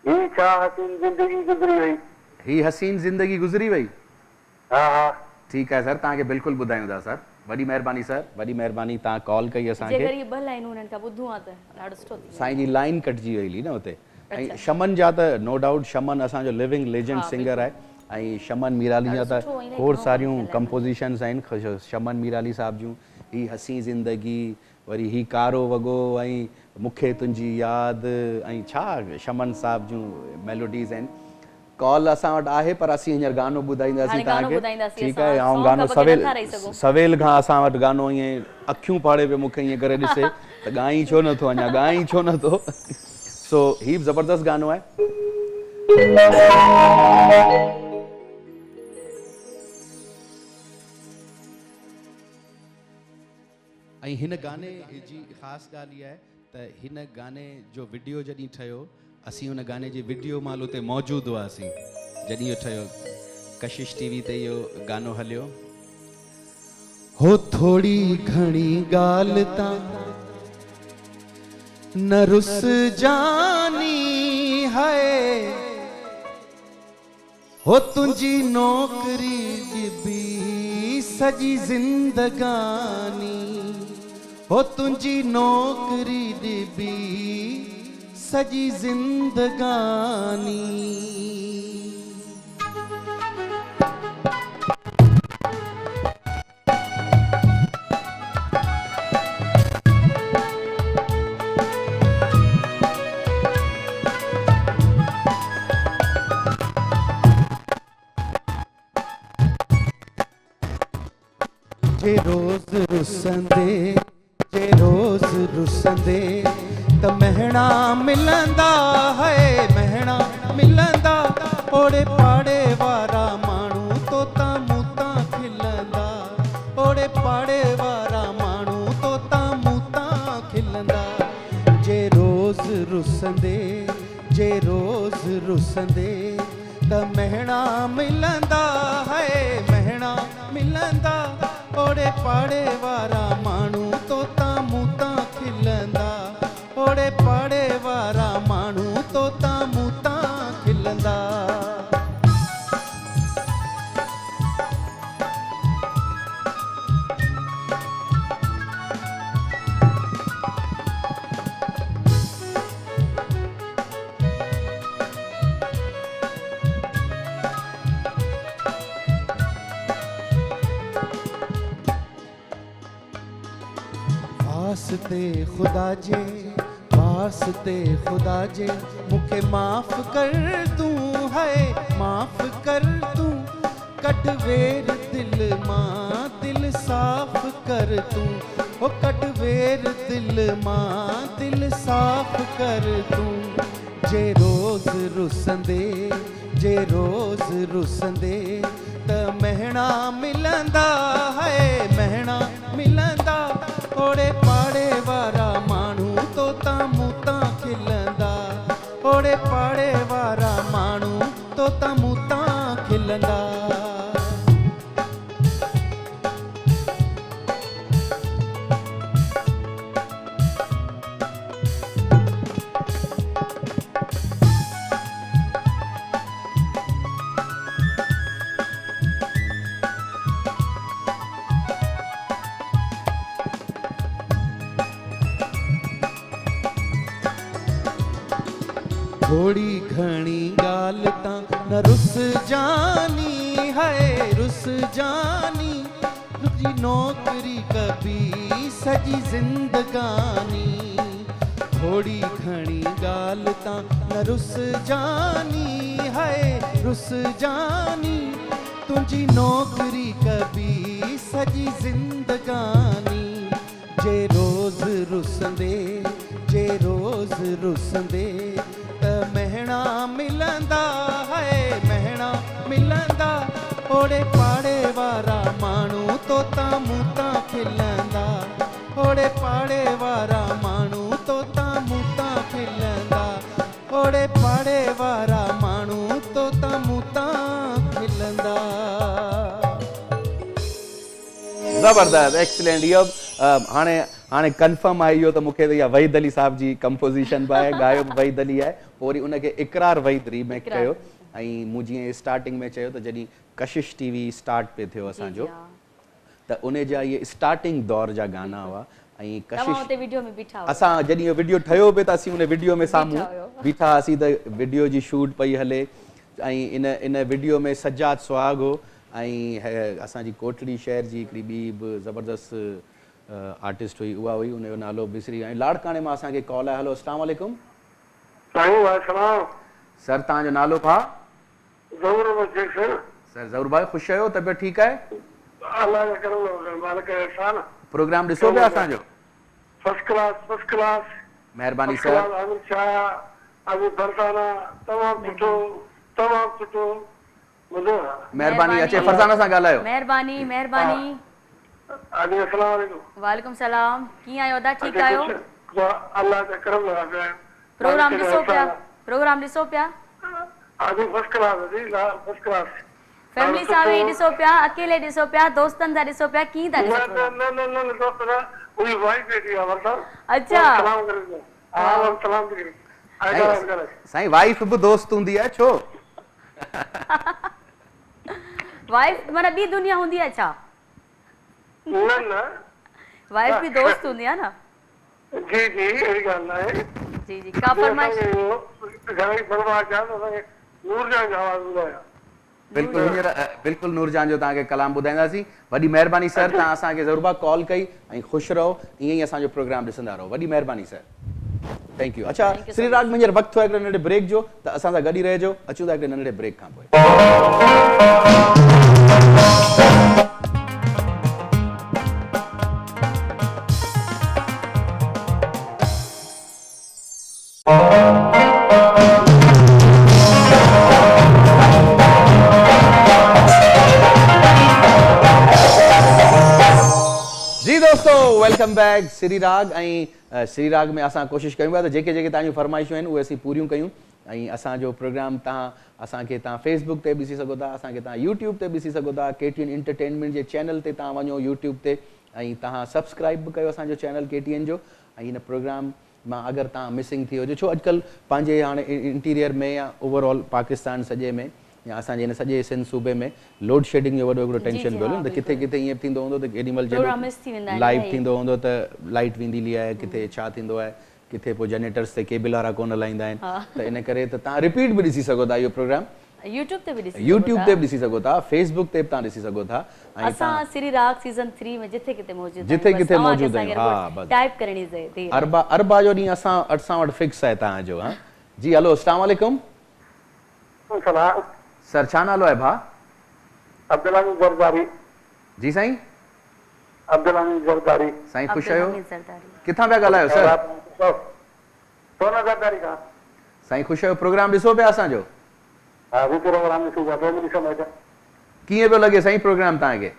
ही छा हसीन ज़िंदगी गुज़री वई। ही हसीन ज़िंदगी गुज़री वई? हा हा ठीकु आहे सर तव्हांखे बिल्कुलु ॿुधायूं था सर। वॾी महिरबानी सर वॾी महिरबानी तव्हां कॉल कई असांखे। साईं जी लाइन कटिजी वई हुई न हुते। ऐं शमन जा त नो डाउट शमन असांजो लिविंग लेजेंड सिंगर आहे ऐं शमन मीराली जा त खोड़ सारियूं कंपोज़िशन्स आहिनि शमन मीराली साहब जूं ही हसी ज़िंदगी, वरी ही कारो वॻो ऐं मूंखे तुंहिंजी यादि ऐं छा शमन साहब जूं मेलोडीज़ आहिनि। कॉल असां वटि आहे पर असीं हींअर गानो ॿुधाईंदासीं तव्हांखे, ठीकु आहे। ऐं गानो सवेल खां असां वटि गानो ईअं अखियूं फाड़े पियो मूंखे ईअं करे ॾिसे त ॻाई छो नथो अञा, ॻाई छो नथो। सो ही बि ज़बरदस्त गानो आहे। ऐं हिन गाने जी ख़ासि ॻाल्हि इहा आहे त हिन गाने जो वीडियो जॾहिं ठहियो, असीं हुन गाने जी वीडियो महिल उते मौजूदु हुआसीं जॾहिं इहो ठहियो। कशिश टीवी ते इहो गानो हलियो। हो थोड़ी घणी ॻाल्हि तां न रुस जानी है, हो तुंहिंजी नौकरी ॾिबी सॼी ज़िंदगानी, हो तुंहिंजी नौकरी ॾिबी सॼी ज़िंदगानी। जे रोज़ रुसंदे, जे रोज़ रुसंदे त महणा मिलंदा है, महणा मिलंदा। ओड़े पाड़े वारा माण्हू तोता मूता खिलंदा, ओड़े पाड़े वारा माण्हू तोता मूता खिलंदा। जे रोज़ रुसंदे, जे रोज़ रुसंदे त महणा मिलंदा है, महणा मिलंदा। ओड़े पाड़े वारा माण्हू तोता मूता खिलंदा, ओड़े पाड़े वारा माण्हू तोता मूता खिलंदा। वास्ते खुदा जे, वास्ते खुदा जे मुखे माफ़ कर तूं है, माफ़ कर तूं। कट वेर दिल मां दिल साफ़ कर तूं, ओ कट वेर दिल मां दिल साफ़ कर तूं। जे रोज़ रुसंदे, जे रोज़ रुसंदे त महणा मिलंदा है, महणा मिलंदा। ओड़े पाड़े वारा माण्हू तोता मूता खिलंदा, ओड़े पाड़े वारा माण्हू तोता मूता खिलंदा। थोड़ी घणी ॻाल्हि तां न रुस जानी है, रुस जानी। तुझी नौकरी कभी सॼी ज़िंदगानी, थोड़ी घणी ॻाल्हि तां न रुस जानी है, रुस जानी। तुझी नौकरी कभी सॼी ज़िंदगानी। जे रोज़ रुसंदे, जे रोज़ रुसंदे त महणा मिलंदा है, महणा मिलंदा। ओड़े पाड़े वारा माण्हू तोता मूता खिलंदा, ओड़े पाड़े वारा माण्हू तोता मूता खिलंदा, ओड़े पाड़े वारा माण्हू तोता मूता खिलंदा। ज़बरदस्त, एक्सीलेंट। इहो हाणे कंफर्म आहे इहो त मूंखे त इहा वहीद अली साहब जी कंपोज़िशन बि आहे, ॻायो बि वहीद अली आहे। पोइ वरी उनखे इक़रार वहीद रीमेक कयो। ऐं मूं जीअं स्टार्टिंग में चयो त जॾहिं कशिश टीवी स्टार्ट पे थियो असांजो, त उन जा इहे स्टार्टिंग दौर जा गाना हुआ। ऐं कशिश असां जॾहिं इहो वीडियो ठहियो पियो त असीं उन वीडियो में साम्हूं बीठा हुआसीं त वीडियो जी शूट पई हले। ऐं इन वीडियो में सजाद सुहाग हो ऐं असांजी कोटड़ी शहर जी हिकिड़ी ॿी बि ज़बरदस्त आर्टिस्ट हुई उहा हुई, उनजो नालो बिसरी ऐं लाड़काणे मां असांखे कॉल आहे। हलो अस्सलाम वालेकुम सर, तव्हांजो नालो भा? सर ज़रूर भाई, ख़ुशि आहियो? तबियत ठीकु आहे? प्रोग्राम ॾिसो पिया असांजो? First class. महिरबानी सर। महिरबानी, अचे फरज़ाना सां ॻाल्हायो। महिरबानी। वालेकुम सलाम, कीअं आहियो अदा? ठीकु आहियो? प्रोग्राम ॾिसो पिया? फैमिली सां वेही ॾिसो पिया, अकेले ॾिसो पिया, दोस्तनि सां ॾिसो पिया, कीअं था ॾिसो? अच्छा साईं, वाइफ बि दोस्त हूंदी आहे छो? वाइफ माना ॿी दुनिया हूंदी आहे छा? वाइफ भी दोस्त हूंदी आहे न? जी का फरमाइश? बिल्कुलु नूरजान जो तव्हांखे कलाम ॿुधाईंदासीं। वॾी महिरबानी सर, तव्हां असांखे ज़रूरु कॉल कई ऐं ख़ुशि रहो, ईअं ई असांजो प्रोग्राम ॾिसंदा रहो। वॾी महिरबानी सर, थैंक यू। अच्छा श्रीराग में हींअर वक़्तु आहे हिकिड़े नंढे ब्रेक जो, त असां सां गॾु ई रहिजो। अचूं था हिकिड़े नंढे ब्रेक खां पोइ। जी दोस्तों, वेलकम बैक श्री राग। ऐं श्री राग में असां कोशिशि कयूं था त जेके तव्हांजूं फरमाइशूं आहिनि उहे असीं पूरियूं कयूं। ऐं असांजो प्रोग्राम असांखे तव्हां फेसबुक ते ॾिसी सघो था, असांखे तव्हां यूट्यूब ते ॾिसी सघो था। KTN एंटरटेनमेंट जे चैनल ते तव्हां वञो यूट्यूब ते, ऐं तव्हां सब्सक्राइब बि कयो असांजो चैनल KTN जो। ऐं हिन प्रोग्राम मां अगरि तव्हां मिसिंग थी हुजे, छो अॼुकल्ह पंहिंजे हाणे इंटीरियर में या ओवरऑल पाकिस्तान सॼे में या असांजे हिन सॼे सिंध सूबे में लोड शेडिंग जो वॾो हिकिड़ो टेंशन पियो हले न, त किथे किथे ईअं थींदो हूंदो त केॾी महिल लाइव थींदो हूंदो त लाइट वेंदी हली आहे, किथे छा थींदो आहे, किथे पोइ जनरेटर्स ते केबल वारा कोन हलाईंदा आहिनि, त इन करे त तव्हां रिपीट बि ॾिसी सघो था इहो प्रोग्राम। यूट्यूब ते बि ॾिसी सघो था, फेसबुक ते बि तव्हां ॾिसी सघो था। असां श्री राग सीज़न 3 में जिथे किथे मौजूद आहियूं। हा, टाइप करणी आहे। अरबा जो ॾींहुं असां वटि फिक्स आहे तव्हांजो। हा जी, हलो अस्सलाम वालेकुम सर, छा नालो आहे भाउ? अब्दुल हमीद ज़रदारी। जी साईं? अब्दुल हमीद ज़रदारी। साईं ख़ुशि आहियो? किथां पिया ॻाल्हायो सर? सोना ज़रदारी खां। साईं ख़ुशि आहियो? प्रोग्राम ॾिसो पिया असांजो? हा, प्रोग्राम ॾिसूं था, फैमिली समेत। कीअं पियो लॻे साईं प्रोग्राम तव्हांखे?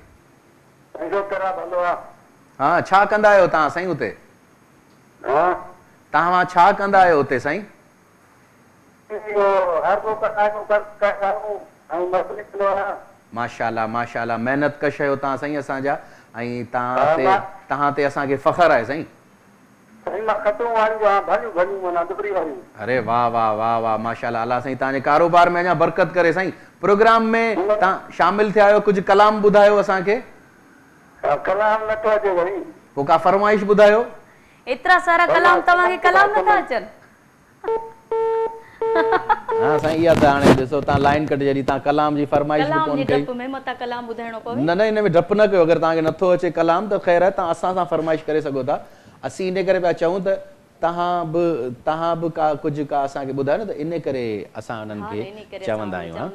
हा, छा कंदा आहियो तव्हां साईं हुते? तव्हां छा कंदा आहियो हुते साईं? माशाअल्लाह माशाअल्लाह, महिनत कश आहियो तव्हां साईं असांजा, ऐं तव्हां ते असांखे फ़ख्रु आहे साईं। अरे वाह वाह वाह वाह, माशाअल्लाह, अल्लाह साईं तव्हांजे कारोबार में अञा बरकत करे साईं। प्रोग्राम में तव्हां शामिल थिया आहियो, कुझु कलाम ॿुधायो असांखे। पोइ का फरमाइश ॿुधायो। एतिरा सारा कलाम तव्हांखे कलाम नथा अचनि? हाँ साईं, इहा त हाणे ॾिसो तव्हां लाइन कटे जॾहिं तव्हां कलाम जी फरमाइश बि कोन कई। न इन में डपु न कयो, अगरि तव्हांखे नथो अचे कलाम त ख़ैर आहे, तव्हां असां सां फरमाइश करे सघो था। असीं इन करे पिया चऊं त तव्हां बि का कुझु का असांखे ॿुधायो न, त इन करे असां उन्हनि खे चवंदा आहियूं।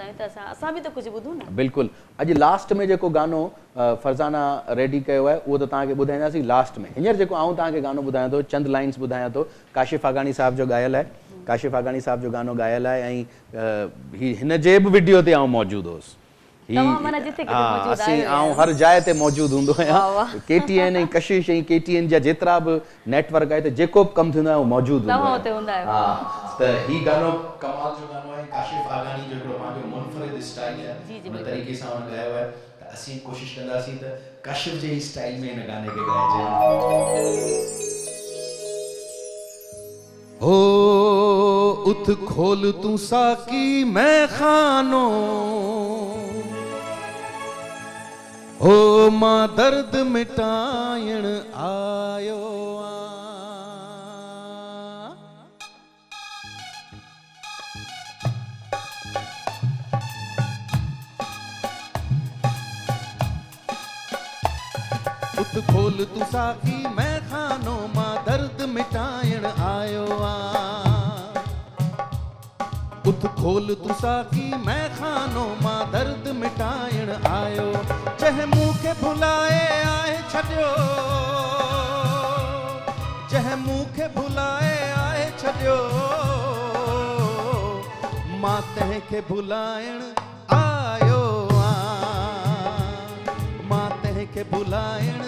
बिल्कुलु। अॼु लास्ट में जेको गानो फरज़ाना रेडी कयो आहे उहो त तव्हांखे ॿुधाईंदासीं लास्ट में। हींअर जेको आऊं तव्हांखे गानो ॿुधायां थो, चंद लाइन्स ॿुधायां थो, काशिफ़ आगानी साहिब जो ॻायल आहे। काशिफ़ आगानी साहिब जो गानो ॻायल आहे ऐं हिन जे बि वीडियो ते आऊं मौजूदु हुउसि। आऊं हर जाइ ते मौजूदु हूंदो आहियां। KTN ऐं कशिश ऐं KTN जा जेतिरा बि नेटवर्क आहे, त जेको बि कमु थींदो आहे उहो मौजूदु हूंदो आहे। हा, त हीउ गानो कमाल जो गानो आहे। काशिफ़ आगानी जो हिकिड़ो पंहिंजो मुनफ़रिद स्टाइल आहे, उन तरीक़े सां हुन ॻायो आहे। त असीं कोशिशि कंदासीं त काशिफ़ जे ई स्टाइल में हिन गाने खे ॻाइजे। ओ उठ खोल तू साकी मैं खानो, ओ मां दर्द मिटाइण आयो उठ खोल तू साकी मैं खानों मां दर्द मिटाइण आयो आ उठ खोल तू साकी मैं खानों मां दर्द मिटाइण आयो जह मुंह के भुलाए आए छॾियो जह मुंह के भुलाए आए छॾियो मां तंहिंखे भुलाइण आयो आ मां तंहिंखे भुलाइण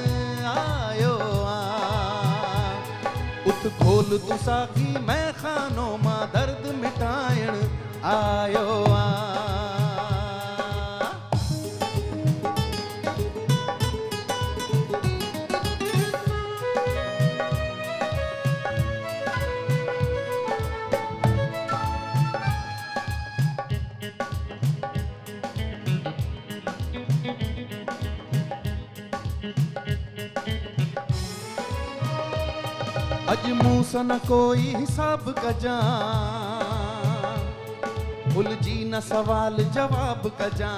आयो आ उठ खोल तू साकी मैं खानों मां दर्द मिटाइण आयो आ अज मूं सा न कोई हिसाब कजां भुलजी न सवाल जवाब कजां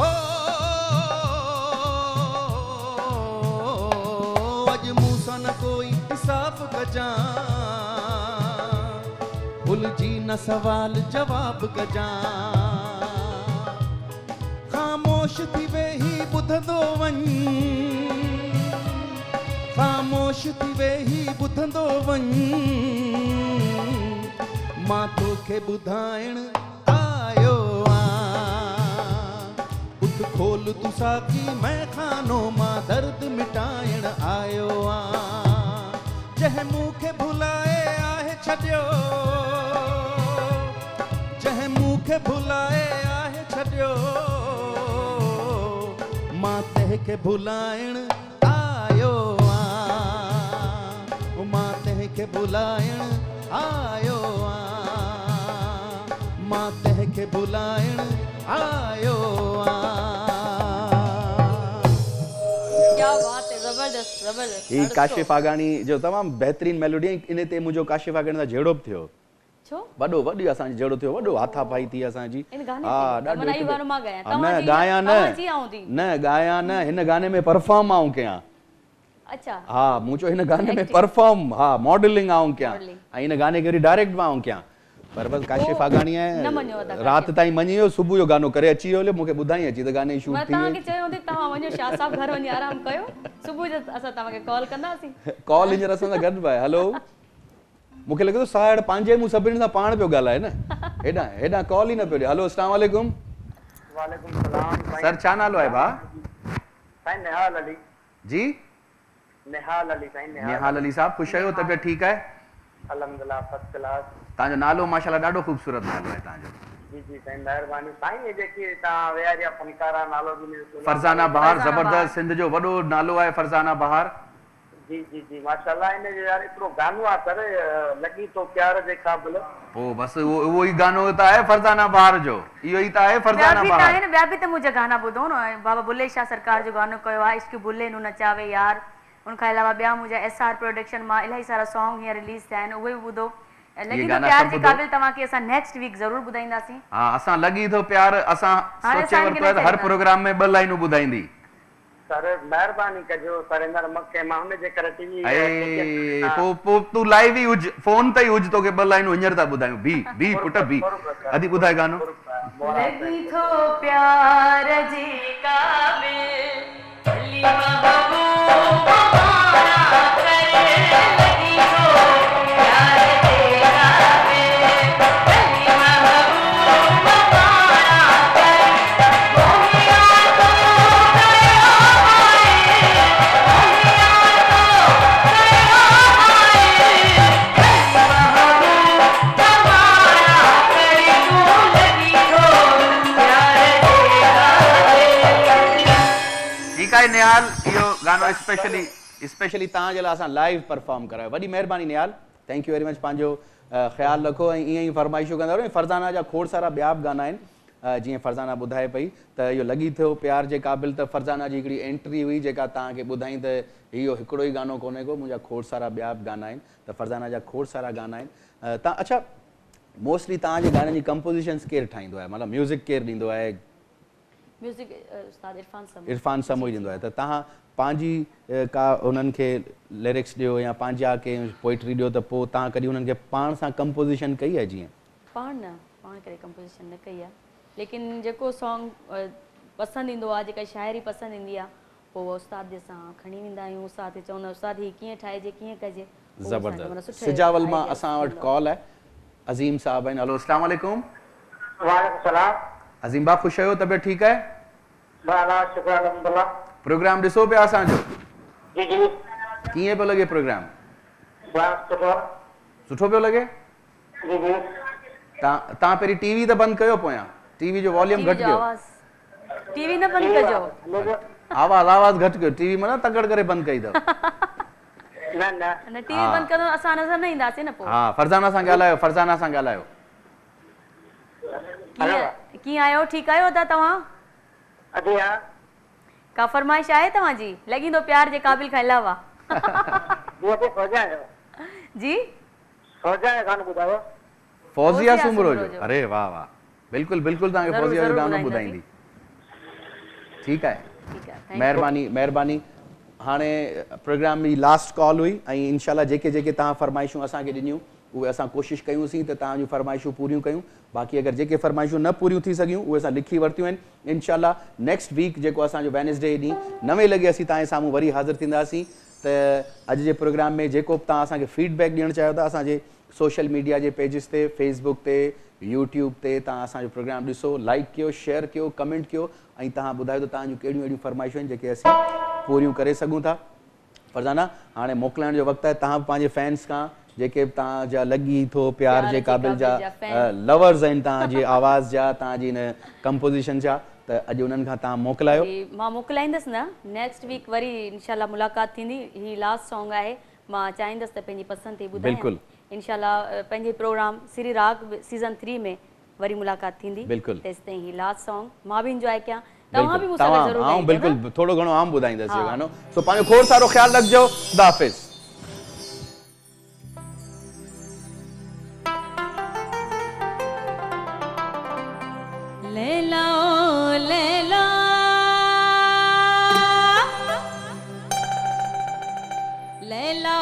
ओ अज मूं सा न कोई हिसाब कजां भुलजी न सवाल जवाब कजां ख़ामोश थी वेही ॿुधंदो वञ ख़ामोश थी वेही ॿुधंदो वञ मां तोखे ॿुधाइण आयो आ उठ खोल तू साकी मैं खानों मां दर्द मिटाइण आयो आ जह मुंह के भुलाए आहे छॾियो जह मुंह के भुलाए आहे छॾियो मां तंहिंखे भुलाइण आयो मां तंहिंखे भुलाइण आयो आ मां तंहिंखे भुलाइण आयो आ क्या बात है जबरदस्त जबरदस्त ही काशिफ आगानी जो तमाम बेहतरीन मेलोडी इन ते मुझो काशिफ आगानी दा जेड़ो थियो छो वडो वडी असां जेड़ो थियो वडो हाथापाई थी असां जी इन गाने हां ते मना ई गानो मां गाया न गाया न जी आऊं थी न गाया न हिन गाने में परफॉर्म आऊं कया अच्छा हाँ मुझो हिन गाने में परफॉर्म हाँ मॉडलिंग आऊं क्या इन गाने के डायरेक्ट आऊं क्या पर बस काशिफ आगानी है रात ताई मनी हो सुबह जो गानो करे अची होले मुके बुधाई अची त गाने शूट थी मैं ताके चयो थे ता वणो शाह साहब घर वनी आराम कयो सुबह जो असा तवा के कॉल कंदासी कॉल इंजर असा गड भाई हेलो मुके लगे तो साइड पांजे मु सबिन सा पाण पे गाला है ना एडा एडा कॉल ही न पे हेलो अस्सलाम वालेकुम वालेकुम सलाम सर छा नालो है बा साईं निहाल अली जी निहाल अली साईं निहाल अली साहब खुश आयो तबियत ठीक है अल्हम्दुलिल्लाह फर्स्ट क्लास ताजो नालो माशाल्लाह डाडो खूबसूरत नालो है ताजो जी जी साईं मेहरबानी साईं ये जेकी ता वेयारिया फनकारा नालो भी फरजाना बहार जबरदस्त सिंध जो वडो नालो है फरजाना बहार जी जी जी माशाल्लाह इन जो यार इतरो गानो आ सर लगी तो प्यार जे काबिल ओ बस वो ही गानो ता है फरजाना बहार जो इयो ही ता है फरजाना बहार है ना ब्याबी ते मुझे गाना बुधो न बाबा बुल्ले शाह सरकार जो गानो कयो आ इश्क बुल्ले नु नचावे यार उनका अलावा बिया मुझे एसआर प्रोडक्शन मा इलाही सारा सॉन्ग हियर रिलीज थिया आहिनि उहे ॿुधो लगी तो प्यार जे काबिल तव्हां के असां नेक्स्ट वीक जरूर ॿुधाईंदासीं हां असां लगी तो प्यार असां सोचे वर हर प्रोग्राम में ब लाइनूं ॿुधाईंदी सर मेहरबानी कजो सर इनर मक्के मां हुन जे करे टीवी पो तू लाइव ही हुज फोन ते हुज तो के ब लाइनूं हिंजर ता ॿुधायूं बी पुट बी अदी ॿुधाए गानो लगी तो प्यार जे काबिल अली महबूब निहाल यो गानो स्पेशली ता जे ला लाइव परफॉर्म करायो वडी मेहरबानी निहाल थैंक यू वेरी मच पांजो ख्याल रखो ऐं ईअं ई फरमाइशूं कंदा रहो फरजाना जा खोड़ सारा ॿिया बि गाना आहिनि जीअं फरजाना ॿुधाए पई त इहो लॻी थियो प्यार जे क़ाबिल त फरजाना जी हिकिड़ी एंट्री हुई जेका तव्हांखे ॿुधाई त इहो हिकिड़ो ई गानो कोन्हे को मुंहिंजा खोड़ सारा ॿिया बि गाना आहिनि त फरजाना जा खोड़ सारा गाना आहिनि तव्हां अच्छा मोस्टली तव्हांजे गाननि जी कंपोज़िशन्स केरु ठाहींदो आहे मतिलबु म्यूज़िक केरु ॾींदो आहे म्यूज़िक उस्ताद इरफान समूही ॾींदो आहे। त तव्हां पंहिंजी का उन्हनि खे लिरिक्स ॾियो या पंहिंजा के पोइट्री ॾियो त पोइ तव्हां कॾहिं उन्हनि खे पाण सां कंपोज़िशन कई आहे? जीअं पाण करे कंपोज़िशन न कई आहे, लेकिन जेको सॉन्ग पसंदि ईंदो आहे, जेका शाइरी पसंदि ईंदी आहे, पोइ उस्ताद जे सां खणी वेंदा आहियूं। उस्ताद चवंदा उस्ताद हीअ कीअं ठाहिजे, कीअं कजे। ज़बरदस्त। सिजावल मां असां वटि कॉल आहे, अज़ीम साहब आहिनि। हलो, अस्सलाम वालेकुम। वालेकुम सलाम। अज़ीम भाउ ख़ुशि आहियो? तबियत ठीकु आहे? शुक्र अल्हम्दुलिल्लाह। प्रोग्राम ॾिसो पिया असांजो? जी जी। कीअं पियो लॻे प्रोग्राम? सुठो पियो लॻे? जी जी। तव्हां पहिरीं टीवी त बंदि कयो, पोयां टीवी जो वॉल्यूम घटि कयो। टीवी न बंदि कजो, आवाज़ घटि कयो। टीवी माना तकड़ करे बंदि कई अथव। न टीवी बंदि करो, असां नज़र न ईंदासीं न पोइ। हा, फरज़ाना सां ॻाल्हायो, फरज़ाना सां ॻाल्हायो। कीअं आहियो? ठीकु आहियो अदा तव्हां? का फरमाइश आहे तव्हांजी? लॻींदो प्यार जे क़ाबिल खां अलावा। जी फौजिया सुमरो जो। अरे वाह वाह, बिल्कुलु बिल्कुलु तव्हांखे फौजिया जो गानो ॿुधाईंदी। ठीकु आहे, महिरबानी महिरबानी। हाणे प्रोग्राम जी लास्ट कॉल हुई ऐं इंशाल्लाह जेके जेके तव्हां फरमाइशूं असांखे ॾिनियूं उहे असां कोशिशि कयूंसीं त तव्हांजूं फरमाइशूं पूरियूं कयूं। बाक़ी अगरि जेके फरमाइशूं न पूरियूं थी सघियूं उहे असां लिखी वरितियूं आहिनि। इंशाल्लाह नेक्स्ट वीक जेको असांजो वेनसडे ॾींहुं 9 लॻे असीं तव्हांजे साम्हूं वरी हाज़िर थींदासीं। त अॼु जे प्रोग्राम में जेको बि तव्हां असांखे फीडबैक ॾियणु चाहियो था, असांजे सोशल मीडिया जे पेजिस ते, फेसबुक ते, यूट्यूब ते तव्हां असांजो प्रोग्राम ॾिसो, लाइक कयो, शेयर कयो, कमेंट कयो ऐं तव्हां ॿुधायो त तव्हांजूं कहिड़ियूं अहिड़ियूं फरमाइशूं आहिनि जेके असीं पूरियूं करे सघूं था। फरज़ाना, हाणे मोकिलाइण जो वक़्तु आहे। तव्हां बि पंहिंजे फैंस खां जेके बि तव्हांजा लॻी थो प्यार जे क़ाबिल जा लवर्स आहिनि तव्हांजी आवाज़ जा, तव्हांजी हिन कंपोज़िशन जा, त अॼु उन्हनि खां तव्हां मोकिलायो। मां मोकिलाईंदसि न, नेक्स्ट वीक वरी इंशाल्लाह मुलाक़ात थींदी। हीअ लास्ट सॉन्ग आहे, मां चाहींदसि त पंहिंजी पसंदि ते ॿुधायां। बिल्कुलु इंशाल्लाह पंहिंजे प्रोग्राम सिरी राग सीज़न 3 में वरी मुलाक़ात थींदी। बिल्कुलु तेसिताईं हीअ लास्ट सॉन्ग मां बि इंजॉय कयां, तव्हां बि मूंसां गॾु ज़रूरु ॻाईंदा। बिल्कुलु थोरो घणो आम ॿुधाईंदासीं इहो गानो। सो पंहिंजो खोड़ सारो ख़्यालु रखिजो। ख़ुदा हाफ़िज़। लैला लैला लैला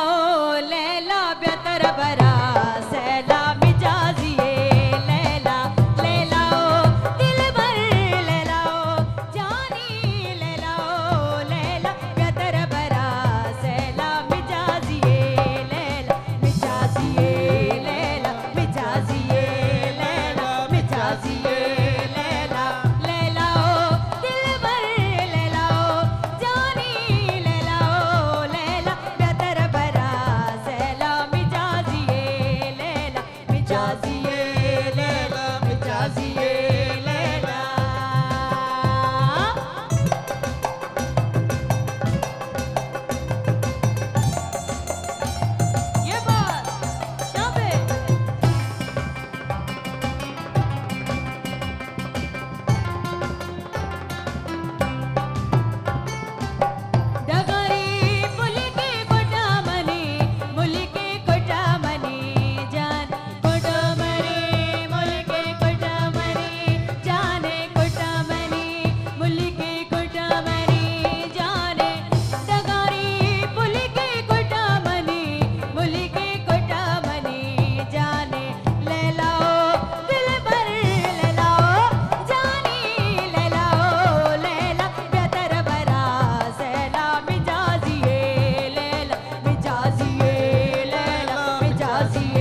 लैला बेहतर बरा सैला मिजाजिए लैला लैला दिल भर लैला जानी लैला लैला बेहतर बरा सैला मिजाजिए लैला मिजाजिए लैला मिजाजिए लैला मिजाजिए मिजाजिए